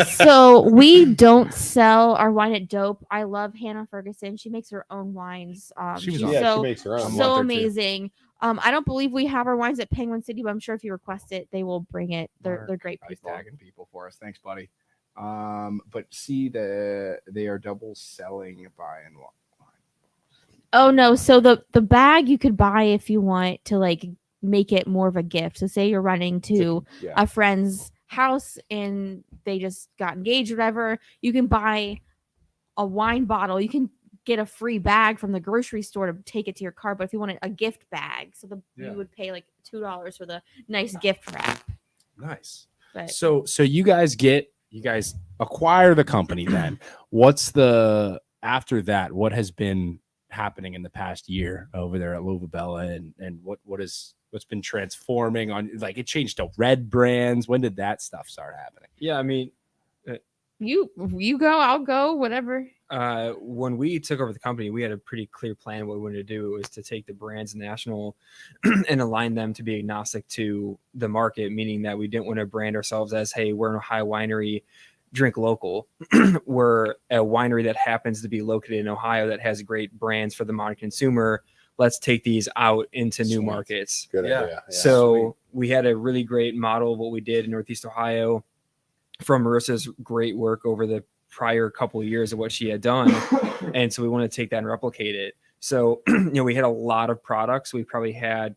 So we don't sell our wine at Dope. I love Hannah Ferguson. She makes her own wines. She was she's on- Yeah, she so makes her own. I'm so with her, too. amazing. I don't believe we have our wines at Penguin City, but I'm sure if you request it, they will bring it. They're great He's people. tagging people for us. Thanks, buddy. But see they are double selling buy and wine. Oh no! So the bag you could buy if you want to like make it more of a gift. So say you're running to Yeah. a friend's house and they just got engaged, or whatever. You can buy a wine bottle. You can get a free bag from the grocery store to take it to your car. But if you wanted a gift bag, so Yeah. you would pay like $2 for the nice gift wrap. Nice. But So you guys acquire the company then. What's the after that? What has been happening in the past year over there at Lovabella and what's been transforming on, like, it changed to red brands? When did that stuff start happening? Yeah, I mean, you go, I'll go, whatever. when we took over the company, we had a pretty clear plan. What we wanted to do was to take the brands national and align them to be agnostic to the market, meaning that we didn't want to brand ourselves as, hey, we're an Ohio winery, drink local. We're a winery that happens to be located in Ohio that has great brands for the modern consumer. Let's take these out into new Sweet. markets. Good Yeah. idea. Yeah. So we had a really great model of what we did in Northeast Ohio from Marissa's great work over the prior couple of years of what she had done. And so we want to take that and replicate it. So, we had a lot of products. We probably had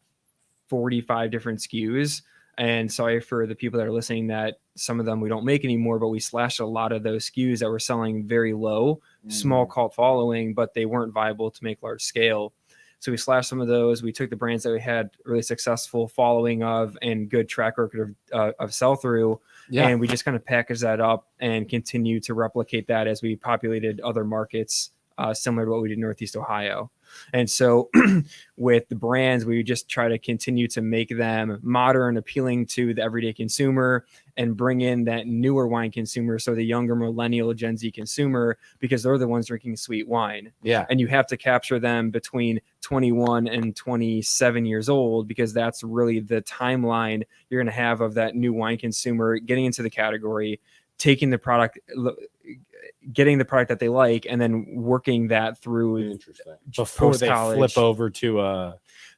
45 different SKUs. And sorry for the people that are listening that some of them we don't make anymore, but we slashed a lot of those SKUs that were selling very low, small cult following, but they weren't viable to make large scale. So we slashed some of those. We took the brands that we had really successful following of and good track record of sell through. Yeah. And we just kind of packaged that up and continued to replicate that as we populated other markets similar to what we did in Northeast Ohio. And so with the brands, we just try to continue to make them modern, appealing to the everyday consumer, and bring in that newer wine consumer. So the younger millennial Gen Z consumer, because they're the ones drinking sweet wine. Yeah. And you have to capture them between 21 and 27 years old, because that's really the timeline you're going to have of that new wine consumer getting into the category, taking the product, getting the product that they like, and then working that through Interesting. Before they post-college flip over to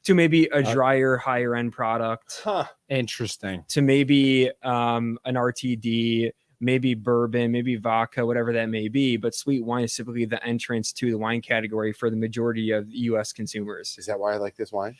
maybe a drier, higher end product, Huh. interesting. to maybe an RTD, maybe bourbon, maybe vodka, whatever that may be. But sweet wine is typically the entrance to the wine category for the majority of U.S. consumers. Is that why I like this wine?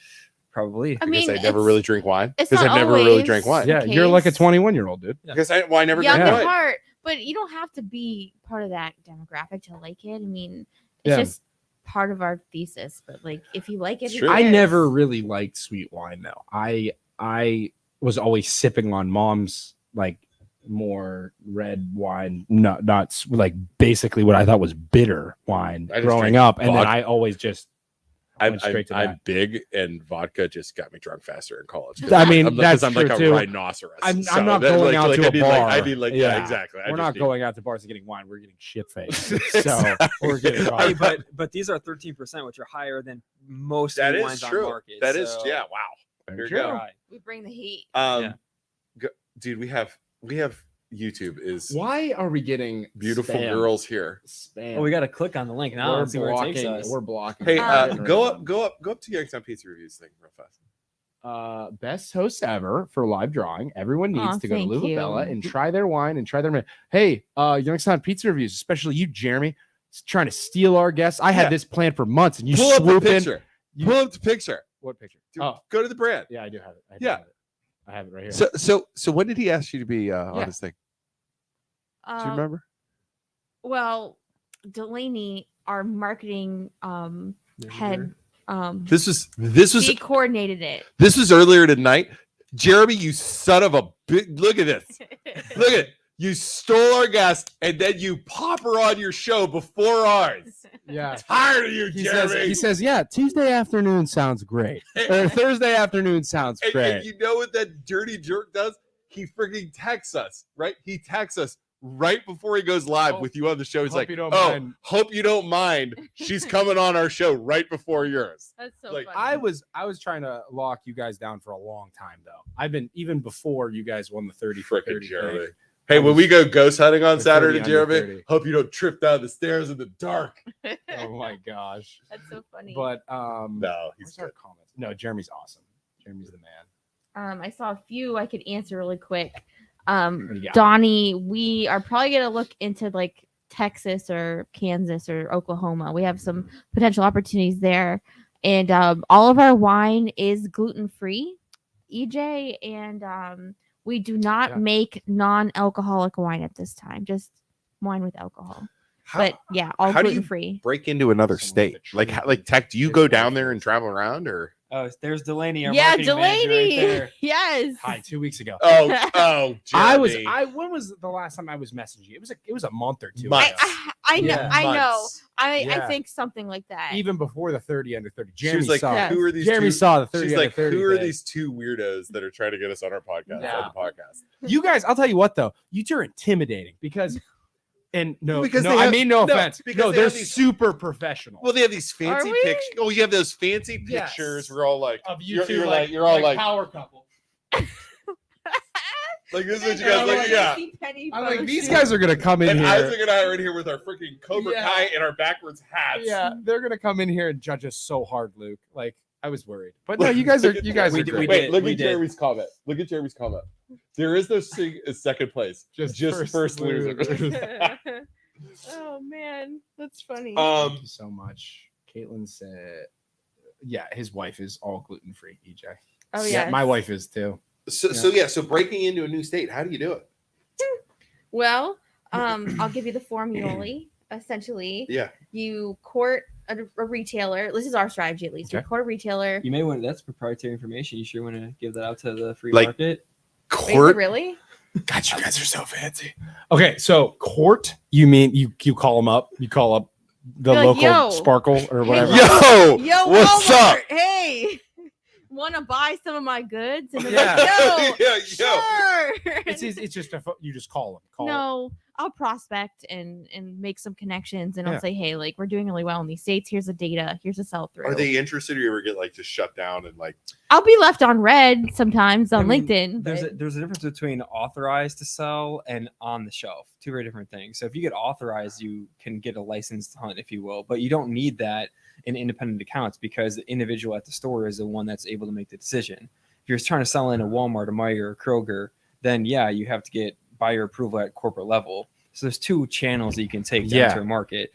Probably. I Because mean, I never it's- really drink wine. it's Because not I've never really always- drank wine. Yeah, the you're like a case. 21-year-old dude. Because why I never Young drank at wine. heart, but you don't have to be part of that demographic to like it. I mean, it's Yeah. just part of our thesis. But like, if you like it, It's who true. I cares? never really liked sweet wine though. I was always sipping on mom's like more red wine, not like basically what I thought was bitter wine I just growing drink up, and then vodka. I always just I'm, went straight to I'm that. big, and vodka just got me drunk faster in college. I mean, I'm, that's I'm like true, a too. rhinoceros. I'm So not that- going out to I a need, bar. I need yeah, Yeah. exactly. We're not going out to bars and getting wine. We're getting shit faced. So Exactly. we're getting Hey, drunk. but these are 13%, which are higher than most That sweet is wines true. on market. That is so- yeah. Wow. Very Here you true. go. Right. We bring the heat. Yeah. Dude, we have YouTube is Why are we getting beautiful spam? girls here. Spam. Well, we got to click on the link now we're and see where it takes blocking. us. We're blocking. Hey, it. go up to Youngstown Pizza Reviews thing real fast. Best hosts ever for live drawing. Everyone needs Aw, to go to thank Luvabella you. and try their wine and try their. Hey, Youngstown Pizza Reviews, especially you, Jeremy, trying to steal our guests. I had Yeah. this planned for months, and you Pull up the swoop in. picture. You- Pull up the picture. What picture? Dude, Oh, go to the brand. yeah, I do have it. Yeah. I have it right here. So when did he ask you to be on Yeah. this thing? Do you remember? Well, Delaney, our marketing head, This was she coordinated it. this was earlier tonight. Jeremy, you son of a big look at this. Look at it. You stole our guest and then you pop her on your show before ours. yeah. Tired of you, He Jeremy. says, yeah, Tuesday afternoon sounds great. Or Thursday afternoon sounds And great. you know what that dirty jerk does? He freaking texts us, right? He texts us right before he goes live Hope- with you on the show. He's hope like, you don't "Oh, mind." hope you don't mind. She's coming on our show right before yours." That's so Like, funny. I was trying to lock you guys down for a long time though. I've been even before you guys won the 30 for Frickin' 30 Jeremy. thing. Hey, I when was- we go ghost hunting on the 30 Saturday, under Jeremy, 30. hope you don't trip down the stairs in the dark. Oh my gosh. That's so funny. But No, he's where's our good. comments? No, Jeremy's awesome. Jeremy's the man. I saw a few I could answer really quick. do you got? Donnie, we are probably gonna look into like Texas or Kansas or Oklahoma. We have some potential opportunities there, and all of our wine is gluten free, EJ, and we do not Yeah. make non-alcoholic wine at this time. Just wine with alcohol. How, But yeah, all how do you gluten free. break into another Someone with state? a Like, tree. like Tech, do you His go wife down there and is- travel around, or? Oh, there's Delaney. Our Yeah, marketing manager Delaney. right there. Yes. Hi, 2 weeks ago. Oh, Jeremy. When was the last time I was messaging you? It was a month or two Months. ago. I know. Yeah. I know. Months. I Yeah. think something like that. Even before the 30 under 30. She Jeremy was like, saw Yeah. "Who are these?" Jeremy two? saw the 30 She's under like, 30 "Who are thing. these two weirdos that are trying to get us on our podcast?" Yeah. On the podcast. You guys, I'll tell you what though, you two are intimidating because and no, Because no, they I have- mean no no, offense. because No, they they're have these- super professional. Well, they have these fancy we? pictures. Oh, you have those fancy Yes. pictures. We're all like, of you you're, two, you're like, you're all like, power couple. like this is what you Yeah, guys like. like- Yeah. I'm like, these guys are gonna come in And here. Isaac and I are in here with our freaking Cobra Yeah. Kai and our backwards hats. Yeah, they're gonna come in here and judge us so hard, Luke. Like I was worried, but no, you guys are Look at you guys We are did- great. we Wait, did- look we at did. Jeremy's comment. Look at Jeremy's comment. There is no second place. Just first loser. Oh man, that's funny. Thank you so much. Caitlin said, "Yeah, his wife is all gluten free." EJ. Oh Yeah, yeah, my wife is too. So breaking into a new state, how do you do it? Well, I'll give you the formulae. Essentially, Yeah. you court a retailer. This is our strategy, at least. You Okay. court a retailer. You may want that's proprietary information. You sure want to give that out to the free Like- market? Wait, is it Court. really? God, you guys are so fancy. Okay, so court, you mean you call them up? You call up the You're like, local "Yo, Sparkle or whatever? Yo, Yo, what's Walmart, up? Hey, want to buy some of my goods? And they're Yeah. like, Yeah, yo, sure. It's just you just call them. Call No, I'll prospect and make some connections, and Yeah. I'll say, hey, like we're doing really well in these states. Here's the data. Here's the sell through. Are they interested, or you ever get like just shut down and like? I'll be left on red sometimes on I mean, LinkedIn. There's but- there's a difference between authorized to sell and on the shelf. Two very different things. So if you get authorized, you can get a licensed hunt, if you will, but you don't need that in independent accounts because the individual at the store is the one that's able to make the decision. If you're trying to sell in a Walmart, a Meijer, or Kroger, then yeah, you have to get buyer approval at corporate level. So there's two channels that you can take to Yeah. enter a market.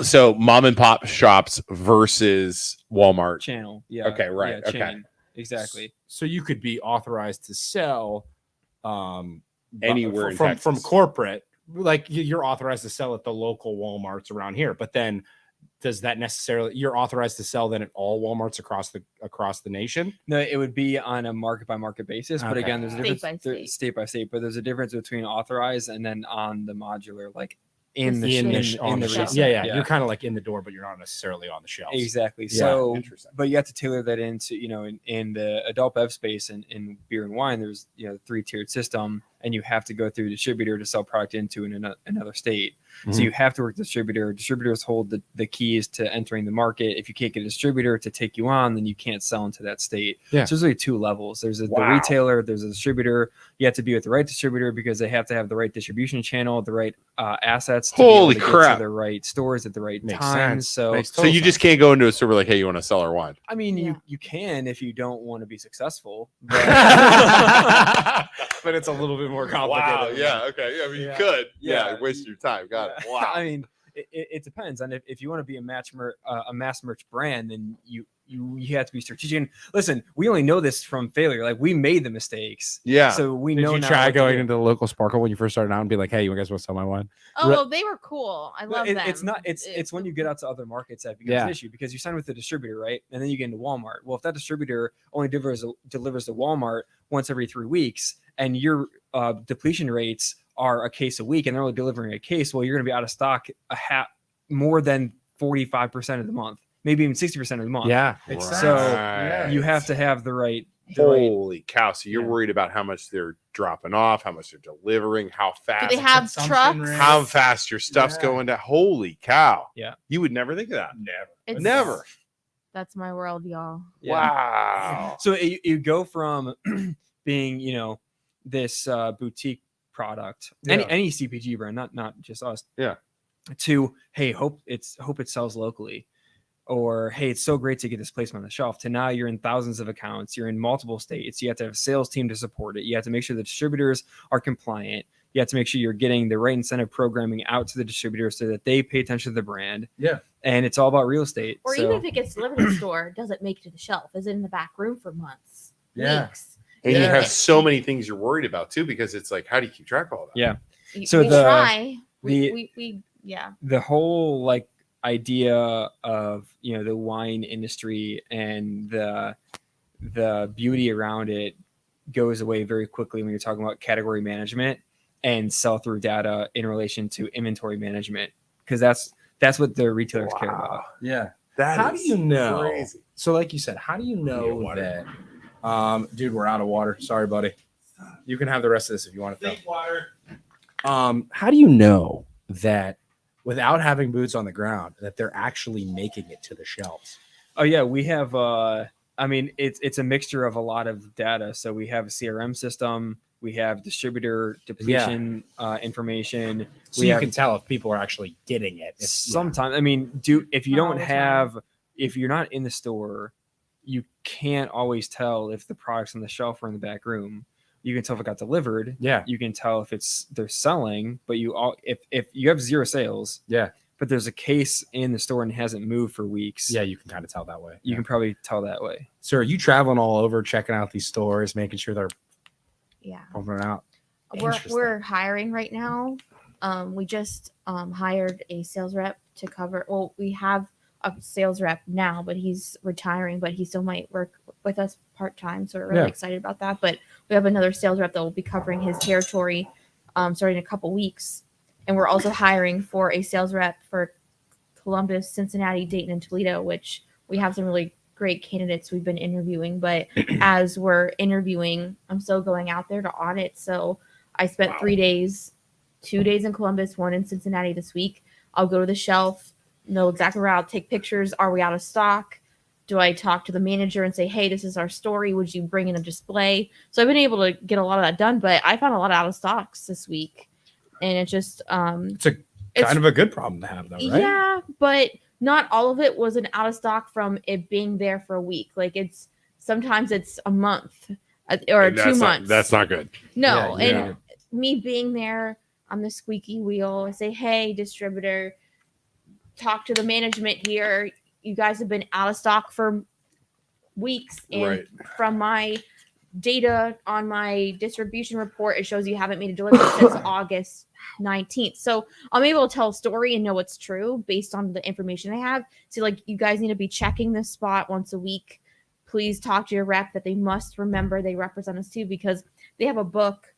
So mom and pop shops versus Walmart. Channel, yeah. Okay, right, yeah, okay. chain. Exactly. So you could be authorized to sell Anywhere in from Texas. corporate, like you're authorized to sell at the local Walmarts around here. But then, does that necessarily you're authorized to sell then at all Walmarts across the nation? No, it would be on a market by market basis. But Okay. again, there's a State difference by state. state by state. But there's a difference between authorized and then on the modular, like in the In in, the- on in the the shelf. receipt. Yeah. You're kind of like in the door, but you're not necessarily on the shelves. Exactly. Yeah, So, interesting. but you have to tailor that into, in the adult bev space and in beer and wine, there's, 3-tiered system, and you have to go through a distributor to sell product into in another state. So Mhm. you have to work with distributor. Distributors hold the keys to entering the market. If you can't get a distributor to take you on, then you can't sell into that state. Yeah. So there's really two levels. There's the Wow. retailer, there's a distributor. You have to be with the right distributor because they have to have the right distribution channel, the right assets to Holy be able to crap. get to the right stores at the right Makes time. sense. So Makes So total you just can't go into a store like, hey, you want to sell our wine? I mean, Yeah. you can if you don't want to be successful. sense. But it's a little bit more complicated. Okay. I mean, Yeah. you could. Yeah. Waste your time. Got it. Wow. I mean, it depends on if you want to be a mass merch brand, then you have to be strategic. And listen, we only know this from failure. Like we made the mistakes, Yeah. so we Did know you now try what to going do. into the local Sparkle when you first started out and be like, hey, you guys want to sell my wine? Oh, they were cool. I No, love them. it's not. It's when you get out to other markets that becomes Yeah. an issue because you sign with the distributor, right? And then you get into Walmart. Well, if that distributor only delivers to Walmart once every 3 weeks, and your depletion rates are a case a week, and they're only delivering a case, well, you're going to be out of stock more than 45% of the month, maybe even 60% of the month. Yeah. Makes So sense. you have to have the right Holy cow! So you're Yeah. worried about how much they're dropping off, how much they're delivering, how Do fast, they have consumption trucks? rate. how fast your stuff's Yeah. going to. Holy cow! Yeah. You would never think of that. Never. It's- Never. That's my world, y'all. Yeah. Wow. So you go from being, this boutique product, Yeah. any CPG brand, not just us. Yeah. To hey, hope it sells locally, or hey, it's so great to get this placement on the shelf. To now you're in thousands of accounts, you're in multiple states. You have to have a sales team to support it. You have to make sure the distributors are compliant. You have to make sure you're getting the right incentive programming out to the distributors so that they pay attention to the brand. Yeah. And it's all about real estate. Or So- even if it gets delivered to the store, does it make it to the shelf? Is it in the back room for months, Yeah. weeks? And you Yeah. have so many things you're worried about too, because it's like, how do you keep track of all that? Yeah. So we try. the- We yeah. the whole like idea of the wine industry and the beauty around it goes away very quickly when you're talking about category management and sell-through data in relation to inventory management, because that's what the retailers care about. Yeah. That How do is you know? crazy. So, like you said, how do you know that? Dude, we're out of water. Sorry, buddy. You can have the rest of this if you want to. water. How do you know that without having boots on the ground, that they're actually making it to the shelves? Oh yeah, we have it's a mixture of a lot of data. So we have a CRM system, we have distributor depletion information. So we you have, can tell if people are actually getting it. sometimes if you Not all don't the have if you're not in the store, you can't always tell if the product's on the shelf or in the back room. You can tell if it got delivered. Yeah. You can tell if they're selling, but if you have zero sales, Yeah. but there's a case in the store and it hasn't moved for weeks. Yeah, you can kind of tell that way. You can probably tell that way. So are you traveling all over, checking out these stores, making sure they're Yeah. pumping it out? We're Interesting. hiring right now. We just hired a sales rep to cover. Well, we have a sales rep now, but he's retiring, but he still might work with us part time. So we're really Yeah. excited about that. But we have another sales rep that will be covering his territory starting in a couple weeks. And we're also hiring for a sales rep for Columbus, Cincinnati, Dayton, and Toledo, which we have some really great candidates we've been interviewing. But as we're interviewing, I'm still going out there to audit. So I spent 3 days, 2 days in Columbus, 1 in Cincinnati this week. I'll go to the shelf, know exactly where I'll take pictures. Are we out of stock? Do I talk to the manager and say, hey, this is our story. Would you bring in a display? So I've been able to get a lot of that done, but I found a lot of out of stocks this week. And it just, It's a it's- kind of a good problem to have, though, right? yeah, but not all of it was an out of stock from it being there for a week. Like sometimes it's a month or And 2 months. That's not good. No, Yeah, and me being there on the squeaky wheel, I say, hey, distributor, talk to the management here. You guys have been out of stock for weeks. And Right. from my data on my distribution report, it shows you haven't made a delivery since August 19th. So I'm able to tell a story and know it's true based on the information I have. So like, you guys need to be checking this spot once a week. Please talk to your rep that they must remember they represent us too, because they have a book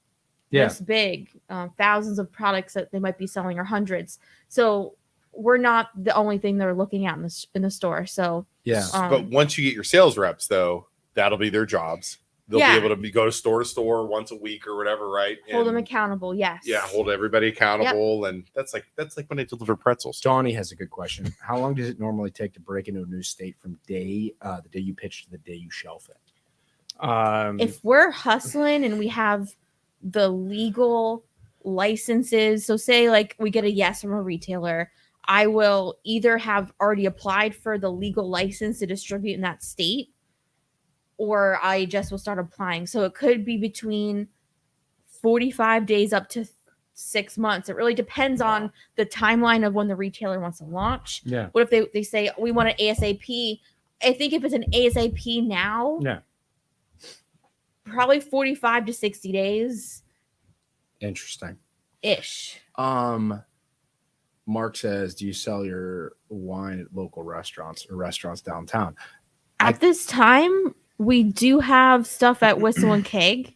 this big, thousands of products that they might be selling, or hundreds. So we're not the only thing they're looking at in the store. So Yeah. But once you get your sales reps, though, that'll be their jobs. They'll Yeah. be able to go to store once a week or whatever, right? hold them And, accountable. Yes. yeah, hold everybody accountable, and that's like when I deliver pretzels. Johnny has a good question. How long does it normally take to break into a new state from the day you pitch to the day you shelf it? If we're hustling and we have the legal licenses, so say like we get a yes from a retailer, I will either have already applied for the legal license to distribute in that state, or I just will start applying. So it could be between 45 days up to 6 months. It really depends on the timeline of when the retailer wants to launch. Yeah. What if they say we want an ASAP? I think if it's an ASAP now, Yeah. probably 45 to 60 days Interesting. ish. Mark says, do you sell your wine at local restaurants or restaurants downtown? At this time, we do have stuff at Whistle and Keg,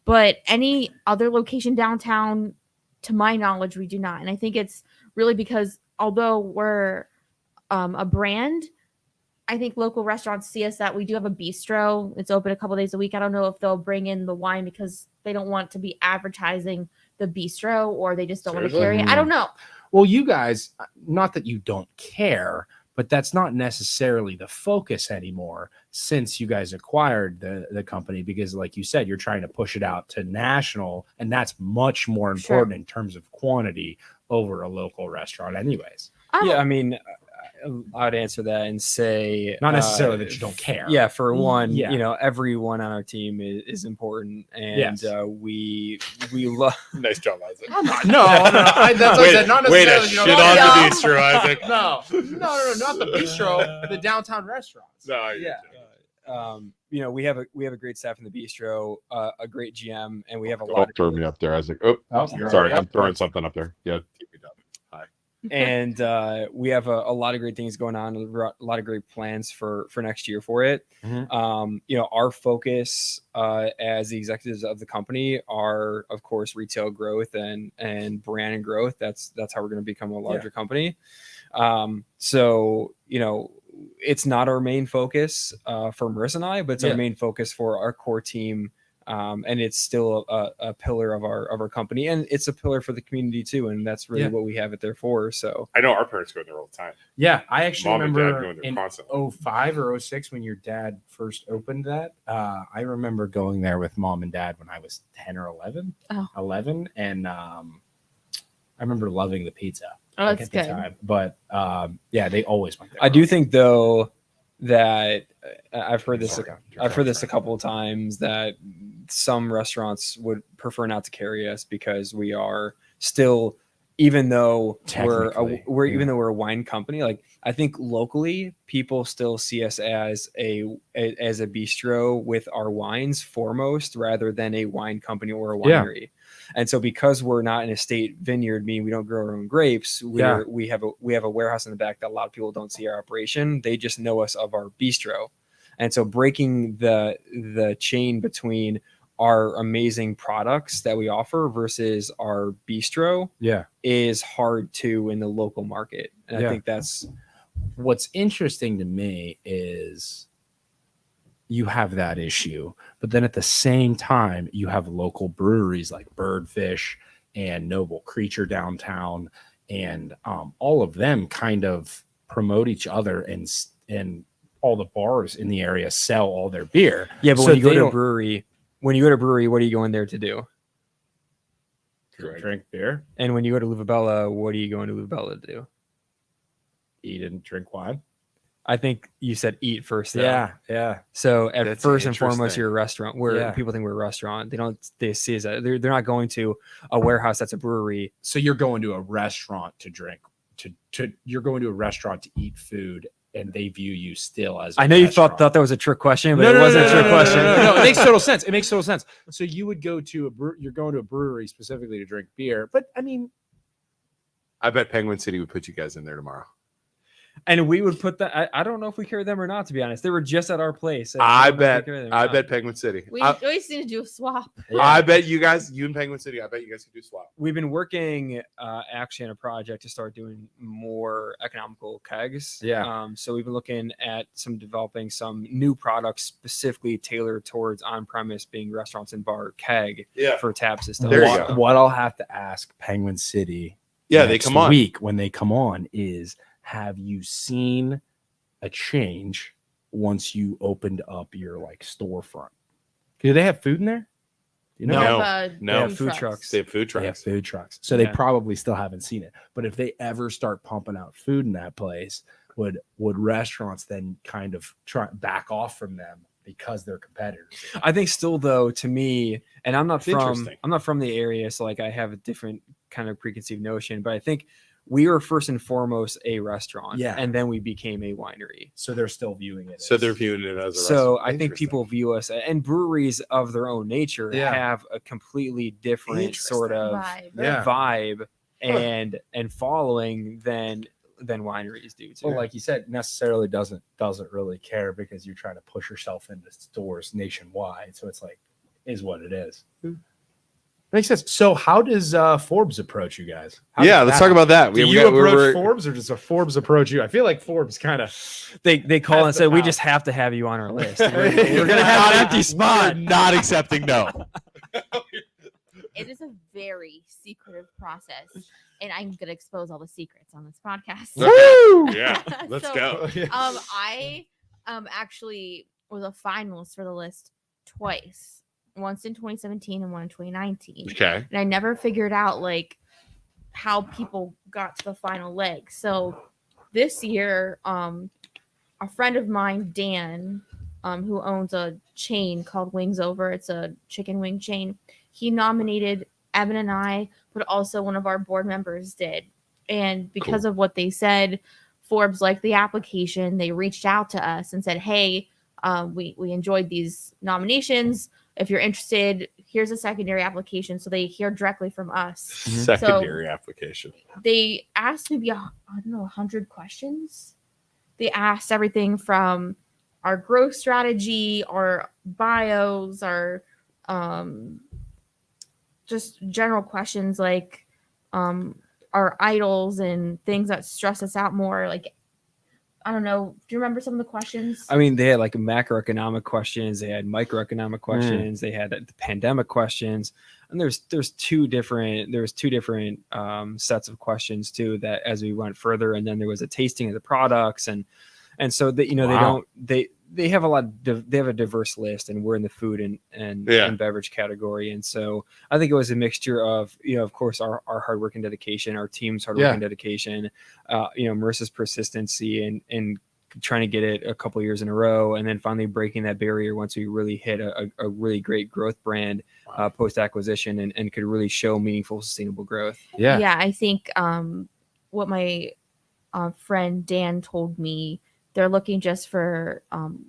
but any other location downtown, to my knowledge, we do not. And I think it's really because although we're a brand, I think local restaurants see us that we do have a bistro. It's open a couple days a week. I don't know if they'll bring in the wine because they don't want to be advertising the bistro, or they just don't want to Seriously? carry it. I don't know. Well, you guys, not that you don't care, but that's not necessarily the focus anymore since you guys acquired the company, because like you said, you're trying to push it out to national, and that's much more important in terms of quantity over a local restaurant anyways. Yeah, I mean, I'd answer that and say Not necessarily that you don't care. Yeah, for one, Yeah. you know, everyone on our team is important, and Yes. we love. Nice job, Isaac. No. That's what I said. Not Way to necessarily. shit on the bistro, Isaac. No, not the bistro, the downtown restaurants. No, I Yeah. You know, we have a great staff in the bistro, a great GM, and we have a Oh, lot. throw me up there, Isaac. Oh, you're sorry, already I'm up. throwing something up there. Yeah. And we have a lot of great things going on, a lot of great plans for next year for it. Mhm. You know, our focus as the executives of the company are, of course, retail growth and brand and growth. That's how we're going to become a larger company. So, you know, it's not our main focus for Marissa and I, but it's our main focus for our core team. And it's still a pillar of our company, and it's a pillar for the community too. And that's really what we have it there for. So know our parents go in there all the time. Yeah, I actually Mom and dad remember go in there in constantly. 05 or 06 when your dad first opened that. I remember going there with mom and dad when I was 10 or 11. Oh. 11, and I remember loving the pizza. Oh, like, that's at the good. time. But yeah, they always went there. I do think though that I've heard this a couple of times, that some restaurants would prefer not to carry us because we are still, even though even though we're a wine company, like I think locally people still see us as a bistro with our wines foremost, rather than a wine company or a winery. And so because we're not in a state vineyard, meaning we don't grow our own grapes, we have a warehouse in the back that a lot of people don't see our operation. They just know us of our bistro. And so breaking the chain between our amazing products that we offer versus our bistro is hard to in the local market. And I think that's what's interesting to me is you have that issue, but then at the same time, you have local breweries like Birdfish and Noble Creature downtown, and all of them kind of promote each other, and all the bars in the area sell all their beer. Yeah, but So when you go they to a don't- brewery, what are you going there to do? drink beer, And when you go to Luvabella, what are you going to Luvabella to do? eat and drink wine. I think you said eat first. Though. Yeah. So at That's first and foremost, interesting. you're a restaurant. Where people think we're a restaurant. They see us as they're not going to a warehouse that's a brewery. So you're going to a restaurant to drink, you're going to a restaurant to eat food, and they view you still as. I know you thought that was a trick question, but it wasn't a trick question. No, it makes total sense. It makes total sense. So you would go to you're going to a brewery specifically to drink beer, but I mean, I bet Penguin City would put you guys in there tomorrow. And we would put that. I don't know if we carried them or not. To be honest, they were just at our place. I bet Penguin City. We always need to do a swap. I bet you and Penguin City, I bet you guys could do swap. We've been working actually on a project to start doing more economical kegs. So we've been looking at developing some new products specifically tailored towards on-premise, being restaurants and bar keg for tap system. There you go. What I'll have to ask Penguin City, they next come on week when they come on is, have you seen a change once you opened up your like storefront? Do they have food in there? Do you know? They have, food trucks. They have food trucks. They have food trucks. So they probably still haven't seen it. But if they ever start pumping out food in that place, would restaurants then kind of try back off from them because they're competitors? I think still though, to me, and I'm not Interesting. from the area, so like I have a different kind of preconceived notion, but I think we were first and foremost a restaurant, and then we became a winery. So they're still viewing it. So they're viewing it as a So restaurant. I think people view us, and breweries of their own nature have a completely different sort of vibe and following than wineries do too. Well, like you said, necessarily doesn't really care, because you're trying to push yourself into stores nationwide. So it's like, is what it is. Makes sense. So how does Forbes approach you guys? How Yeah, does let's that talk about that. Do you approach Forbes, or does a Forbes approach you? I feel like Forbes kind of They call and That's say, the we power. just have to have you on our list. We're We're gonna have an empty spot. We're not accepting no. It is a very secretive process, and I'm gonna expose all the secrets on this podcast. Woo! Yeah, let's So, go. I actually was a finalist for the list twice, once in 2017 and one in 2019. Okay. And I never figured out like how people got to the final leg. So this year, a friend of mine, Dan, who owns a chain called Wings Over, it's a chicken wing chain. He nominated Evan and I, but also one of our board members did. And because of what they said, Forbes liked the application. They reached out to us and said, "Hey, we enjoyed these nominations. If you're interested, here's a secondary application." So they hear directly from us. Secondary application. They asked maybe 100 questions. They asked everything from our growth strategy, our bios, our just general questions like our idols and things that stress us out more. Like, I don't know. Do you remember some of the questions? I mean, they had like macroeconomic questions, they had microeconomic questions, they had the pandemic questions, and there's two different sets of questions too that as we went further, and then there was a tasting of the products, and so that they have they have a diverse list, and we're in the food and beverage category, and so I think it was a mixture of of course our hard work and dedication, our team's hard work and dedication, Marissa's persistency and trying to get it a couple years in a row, and then finally breaking that barrier once we really hit a really great growth brand post acquisition and could really show meaningful sustainable growth. Yeah, I think what my friend Dan told me, they're looking just for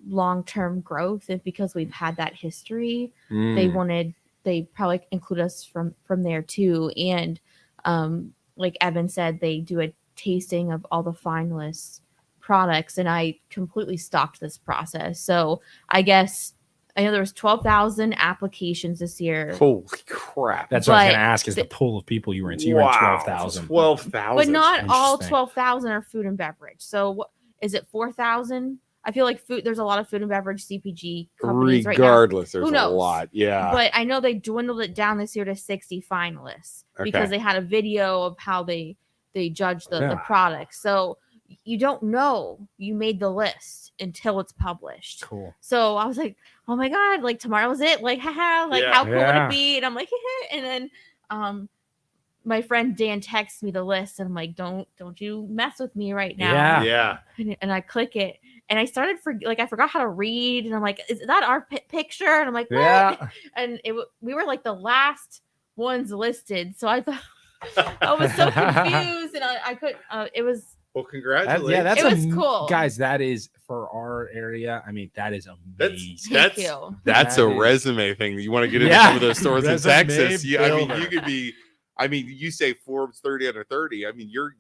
long-term growth, and because we've had that history, they probably include us from there too. And like Evan said, they do a tasting of all the finalists products, and I completely stalked this process. So I guess I know there was 12,000 applications this year. Holy crap. That's what I was going to ask, is the pool of people you were in. So you were in 12,000. 12,000. But not all 12,000 are food and beverage. So what is it, 4,000? I feel like there's a lot of food and beverage CPG companies Regardless, right now. there's a lot. Yeah. But I know they dwindled it down this year to 60 finalists because they had a video of how they judged the product. So you don't know you made the list until it's published. Cool. So I was like, oh my God, like tomorrow's it. Like, haha, like how cool would it be? And I'm like, and then my friend Dan texts me the list, and I'm like, don't you mess with me right now. Yeah. And I click it, and I started I forgot how to read, and I'm like, is that our picture? And I'm like, what? Yeah. And we were like the last ones listed. So I thought I was so confused, and I couldn't. It was. Well, congratulations. That's it was cool, guys. That is for our area. I mean, that is amazing. Thank you. That's a resume thing. You want to get into some of those stores in Texas? I mean, you could be. I mean, you say Forbes 30 under 30. I mean, you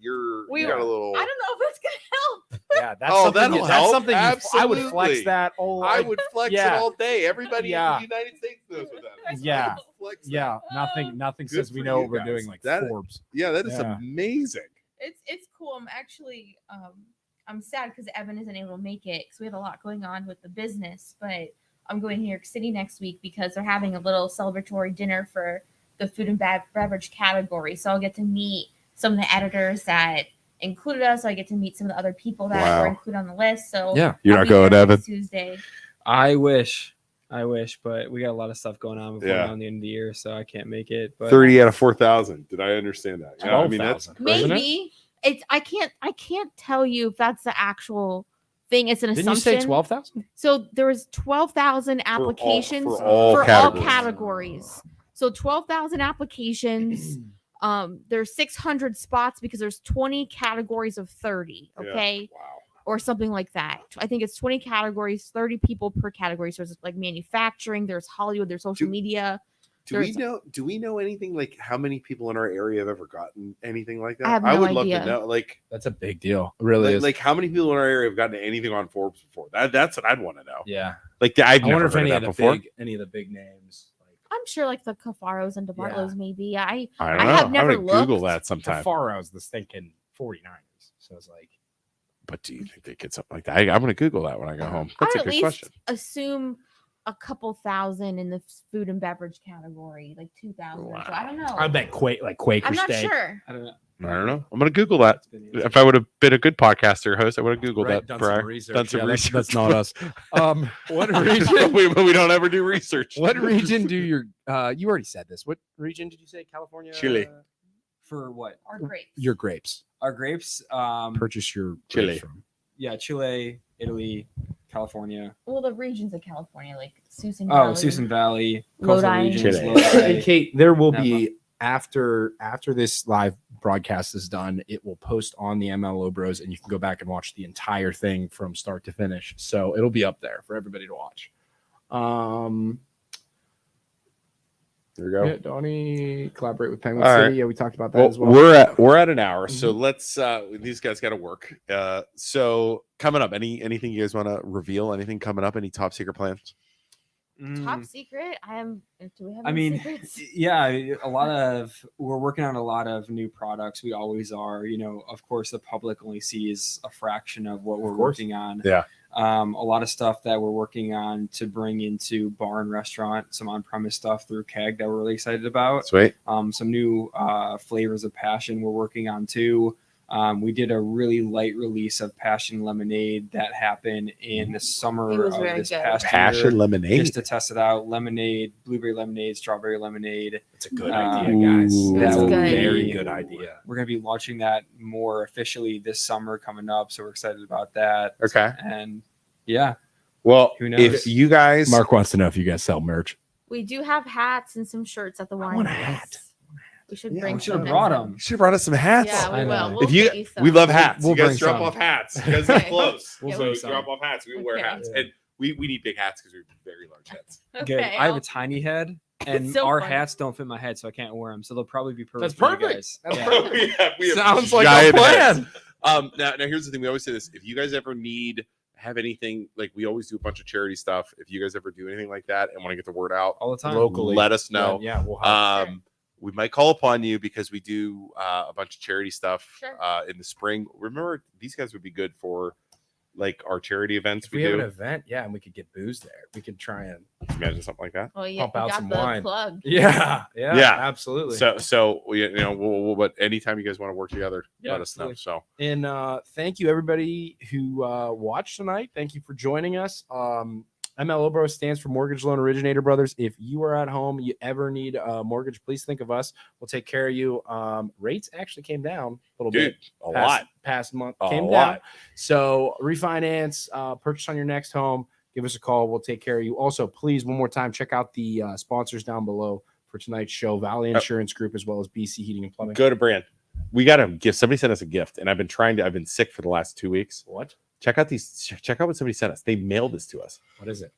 got a little. I don't know if it's gonna help. Yeah, that's something. Absolutely. I would flex that. I would flex it all day. Everybody in the United States knows what that is. Nothing says we know what we're doing like Forbes. Yeah, that is amazing. It's cool. I'm actually I'm sad because Evan isn't able to make it because we have a lot going on with the business. But I'm going to New York City next week because they're having a little celebratory dinner for the food and beverage category. So I'll get to meet some of the editors that included us. I get to meet some of the other people that were included on the list. So you're not going, Evan. Tuesday. I wish, but we got a lot of stuff going on before now in the end of the year, so I can't make it. But 30 out of 4,000. Did I understand that? Yeah, I mean, that's maybe it's. I can't tell you if that's the actual thing. It's an assumption. Didn't you say 12,000? So there was 12,000 applications for all categories. So 12,000 applications. There's 600 spots because there's 20 categories of 30. Okay. Wow. Or something like that. I think it's 20 categories, 30 people per category. So there's like manufacturing, there's Hollywood, there's social media. Do we know anything like how many people in our area have ever gotten anything like that? I have no would idea. love to know. Like, that's a big deal. It really is. Like how many people in our area have gotten anything on Forbes before? That's what I'd want to know. Yeah. Like I wonder if any of the big names. I'm sure like the Cafaros and DeBartolo's maybe. I don't know. have never I'm gonna Google looked. that sometime. Faro's the stinking 49ers. So it's like, But do you think they get something like that? I'm going to Google that when I go home. That's I a would at good least question. assume a couple thousand in the food and beverage category, like 2,000. Wow. So I don't know. I bet Quaker I'm not steak. sure. I don't know. I don't know. I'm going to Google that. If I would have been a good podcaster host, I would have Googled that. Done prior. some research. Done some Yeah, research. That's not us. What region? we don't ever do research. What region do your? You already said this. What region did you say? California. Chile. For what? Or grapes. Your grapes. Our grapes. Purchase your Chile. grapes from. Yeah, Chile, Italy, California. Well, the regions of California, like Susan Valley. Oh, Susan Valley, Lodi. coastal regions, Chile. Lodi. And Kate, there will Napa. be after this live broadcast is done, it will post on the MLO Bros, and you can go back and watch the entire thing from start to finish. So it'll be up there for everybody to watch. There we go. Yeah, Donnie collaborate with Penguin All City. right. Yeah, we talked about that Well, as well. we're at an hour, so let's. These guys got to work. So coming up, anything you guys want to reveal? Anything coming up? Any top secret plans? Top secret? Do we have I any mean, secrets? yeah, we're working on a lot of new products. We always are. You know, of course, the public only sees a fraction of what we're working on. Yeah. A lot of stuff that we're working on to bring into bar and restaurant, some on-premise stuff through Keg that we're really excited about. Sweet. Some new flavors of passion we're working on too. We did a really light release of Passion Lemonade that happened in the summer It was of very this good. past year. Passion lemonade. Just to test it out. Lemonade, blueberry lemonade, strawberry lemonade. It's a good idea, guys. Ooh. That's good. Very good idea. We're going to be launching that more officially this summer coming up. So we're excited about that. Okay. And yeah, Well, Who knows? if you guys, Mark wants to know if you guys sell merch. We do have hats and some shirts at the wine. want a hat. We should Yeah, bring we should have some brought in. them. you should have brought us some hats. Yeah, I we know. will. We'll If you, get you some. we love hats. We'll you guys bring drop some. off hats. You guys are Okay. close. We'll so bring you some. drop off hats. We wear Okay. hats, and we need big hats because we have very large heads. Good. Okay, I have I'll- a tiny head, and so our funny. hats don't fit my head, so I can't wear them. So they'll probably be perfect. That's for you perfect. guys. That's Yeah. perfect. we have Sounds like a giant plan. heads. Now here's the thing. We always say this. If you guys ever have anything, like we always do a bunch of charity stuff. If you guys ever do anything like that and want to get the word out All the time. Locally. let us know. Yeah, we'll have We might call upon you because we do a bunch of charity stuff Sure. in the spring. Remember, these guys would be good for like our charity events. if we have an event, yeah, and we could get booze there. We could try and Imagine something like that. Well, yeah, pump out we got some the wine. plug. yeah, Yeah. absolutely. So we'll but anytime you guys want to work together, Yeah, let us know. absolutely. So And thank you everybody who watched tonight. Thank you for joining us. MLO Bros stands for Mortgage Loan Originator Brothers. If you are at home, you ever need a mortgage, please think of us. We'll take care of you. Rates actually came down a little bit. a lot. Past month A came lot. down. So refinance, purchase on your next home. Give us a call. We'll take care of you. Also, please, one more time, check out the sponsors down below for tonight's show: Valley Insurance Group as well as BC Heating and Plumbing. Go to brand. We got a gift. Somebody sent us a gift, and I've been sick for the last 2 weeks. What? Check out what somebody sent us. They mailed this to us What is it?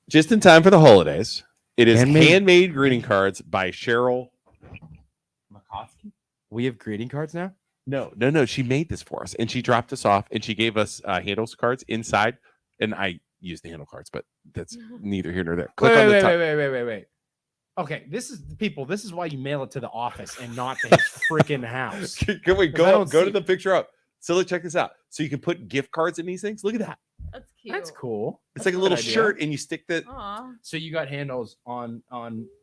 just in time for the holidays. It is Handmade? handmade greeting cards by Cheryl McCoskey. We have greeting cards now. No. She made this for us, and she dropped us off, and she gave us handles cards inside, and I used the handle cards, but that's neither here nor there. Click on the top. Wait. Okay, this is why you mail it to the office and not to his freaking house. Can we I go don't to see- the picture up? So check this out. So you can put gift cards in these things. Look at that. That's cute. That's cool. It's That's like a good little idea. shirt, and you stick the. Aw. So you got handles on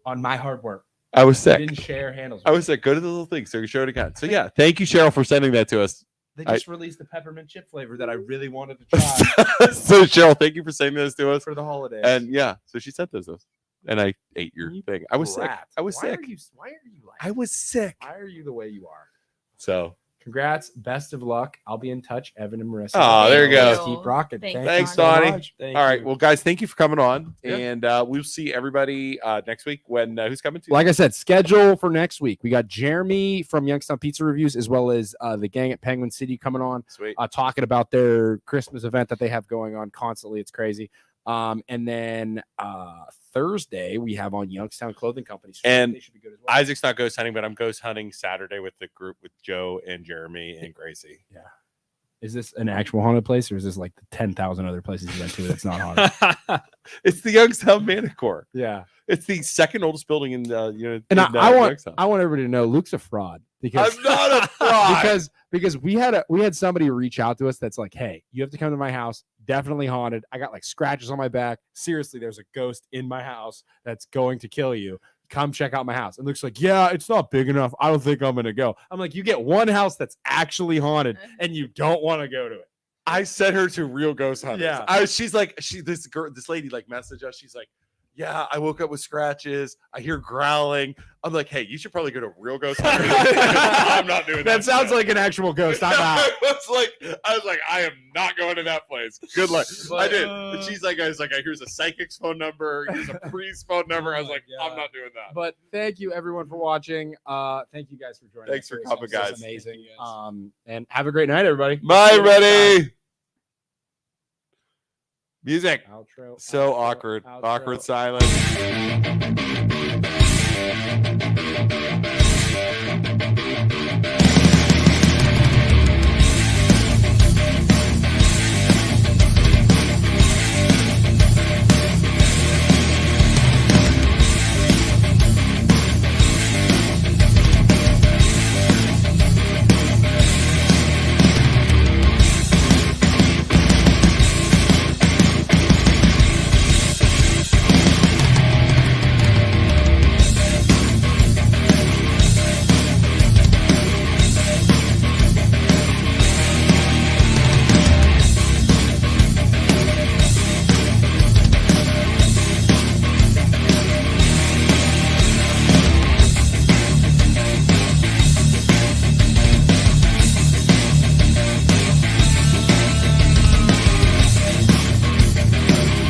my hard work. I was You sick. didn't share handles. I was sick. Go to the little thing so you can show it again. So yeah, thank you, Cheryl, for sending that to us. They just released the peppermint chip flavor that I really wanted to try So Cheryl, thank you for sending this to us. for the holidays. And yeah, so she sent those to us, and I ate your You thing. I was sick. Brat. I was Why sick. Why are you like? I was sick. Why are you the way you are? So Congrats. Best of luck. I'll be in touch. Evan and Marissa. Oh, there you Let's go. Keep rocking. Thanks, you Donnie. so much. Thank all right, you. well, guys, thank you for coming on, Yeah. and we'll see everybody next week when who's coming to. Like I said, schedule for next week. We got Jeremy from Youngstown Pizza Reviews as well as the gang at Penguin City coming on, Sweet. talking about their Christmas event that they have going on constantly. It's crazy. And then Thursday we have on Youngstown Clothing Company. So And they should be good as well. Isaac's not ghost hunting, but I'm ghost hunting Saturday with the group with Joe and Jeremy and Gracie. Is this an actual haunted place or is this like the 10,000 other places you went to that's not haunted? It's the Youngstown Manticore. Yeah. It's the second oldest building in the And I want Youngstown. everybody to know Luke's a fraud because I'm not a fraud. because we had somebody reach out to us that's like, hey, you have to come to my house. Definitely haunted. I got like scratches on my back. Seriously, there's a ghost in my house that's going to kill you. Come check out my house. And Luke's like, yeah, it's not big enough. I don't think I'm gonna go. I'm like, you get one house that's actually haunted and you don't want to go to it. I sent her to Real Ghost Hunters. Yeah. She's like, this lady like messaged us. She's like, yeah, I woke up with scratches. I hear growling. I'm like, hey, you should probably go to Real Ghost Hunters. I'm not doing that. That sounds like an actual ghost. I'm out. I was like, I am not going to that place. Good luck. I did. But she's like, I was like, here's a psychic's phone number. Here's a priest's phone number. I was like, I'm not doing that. But thank you everyone for watching. Thank you guys for joining. Thanks for coming, guys. This is amazing. And have a great night, everybody. Bye, ready. Music. Outro. So outro, awkward. outro. Awkward silence.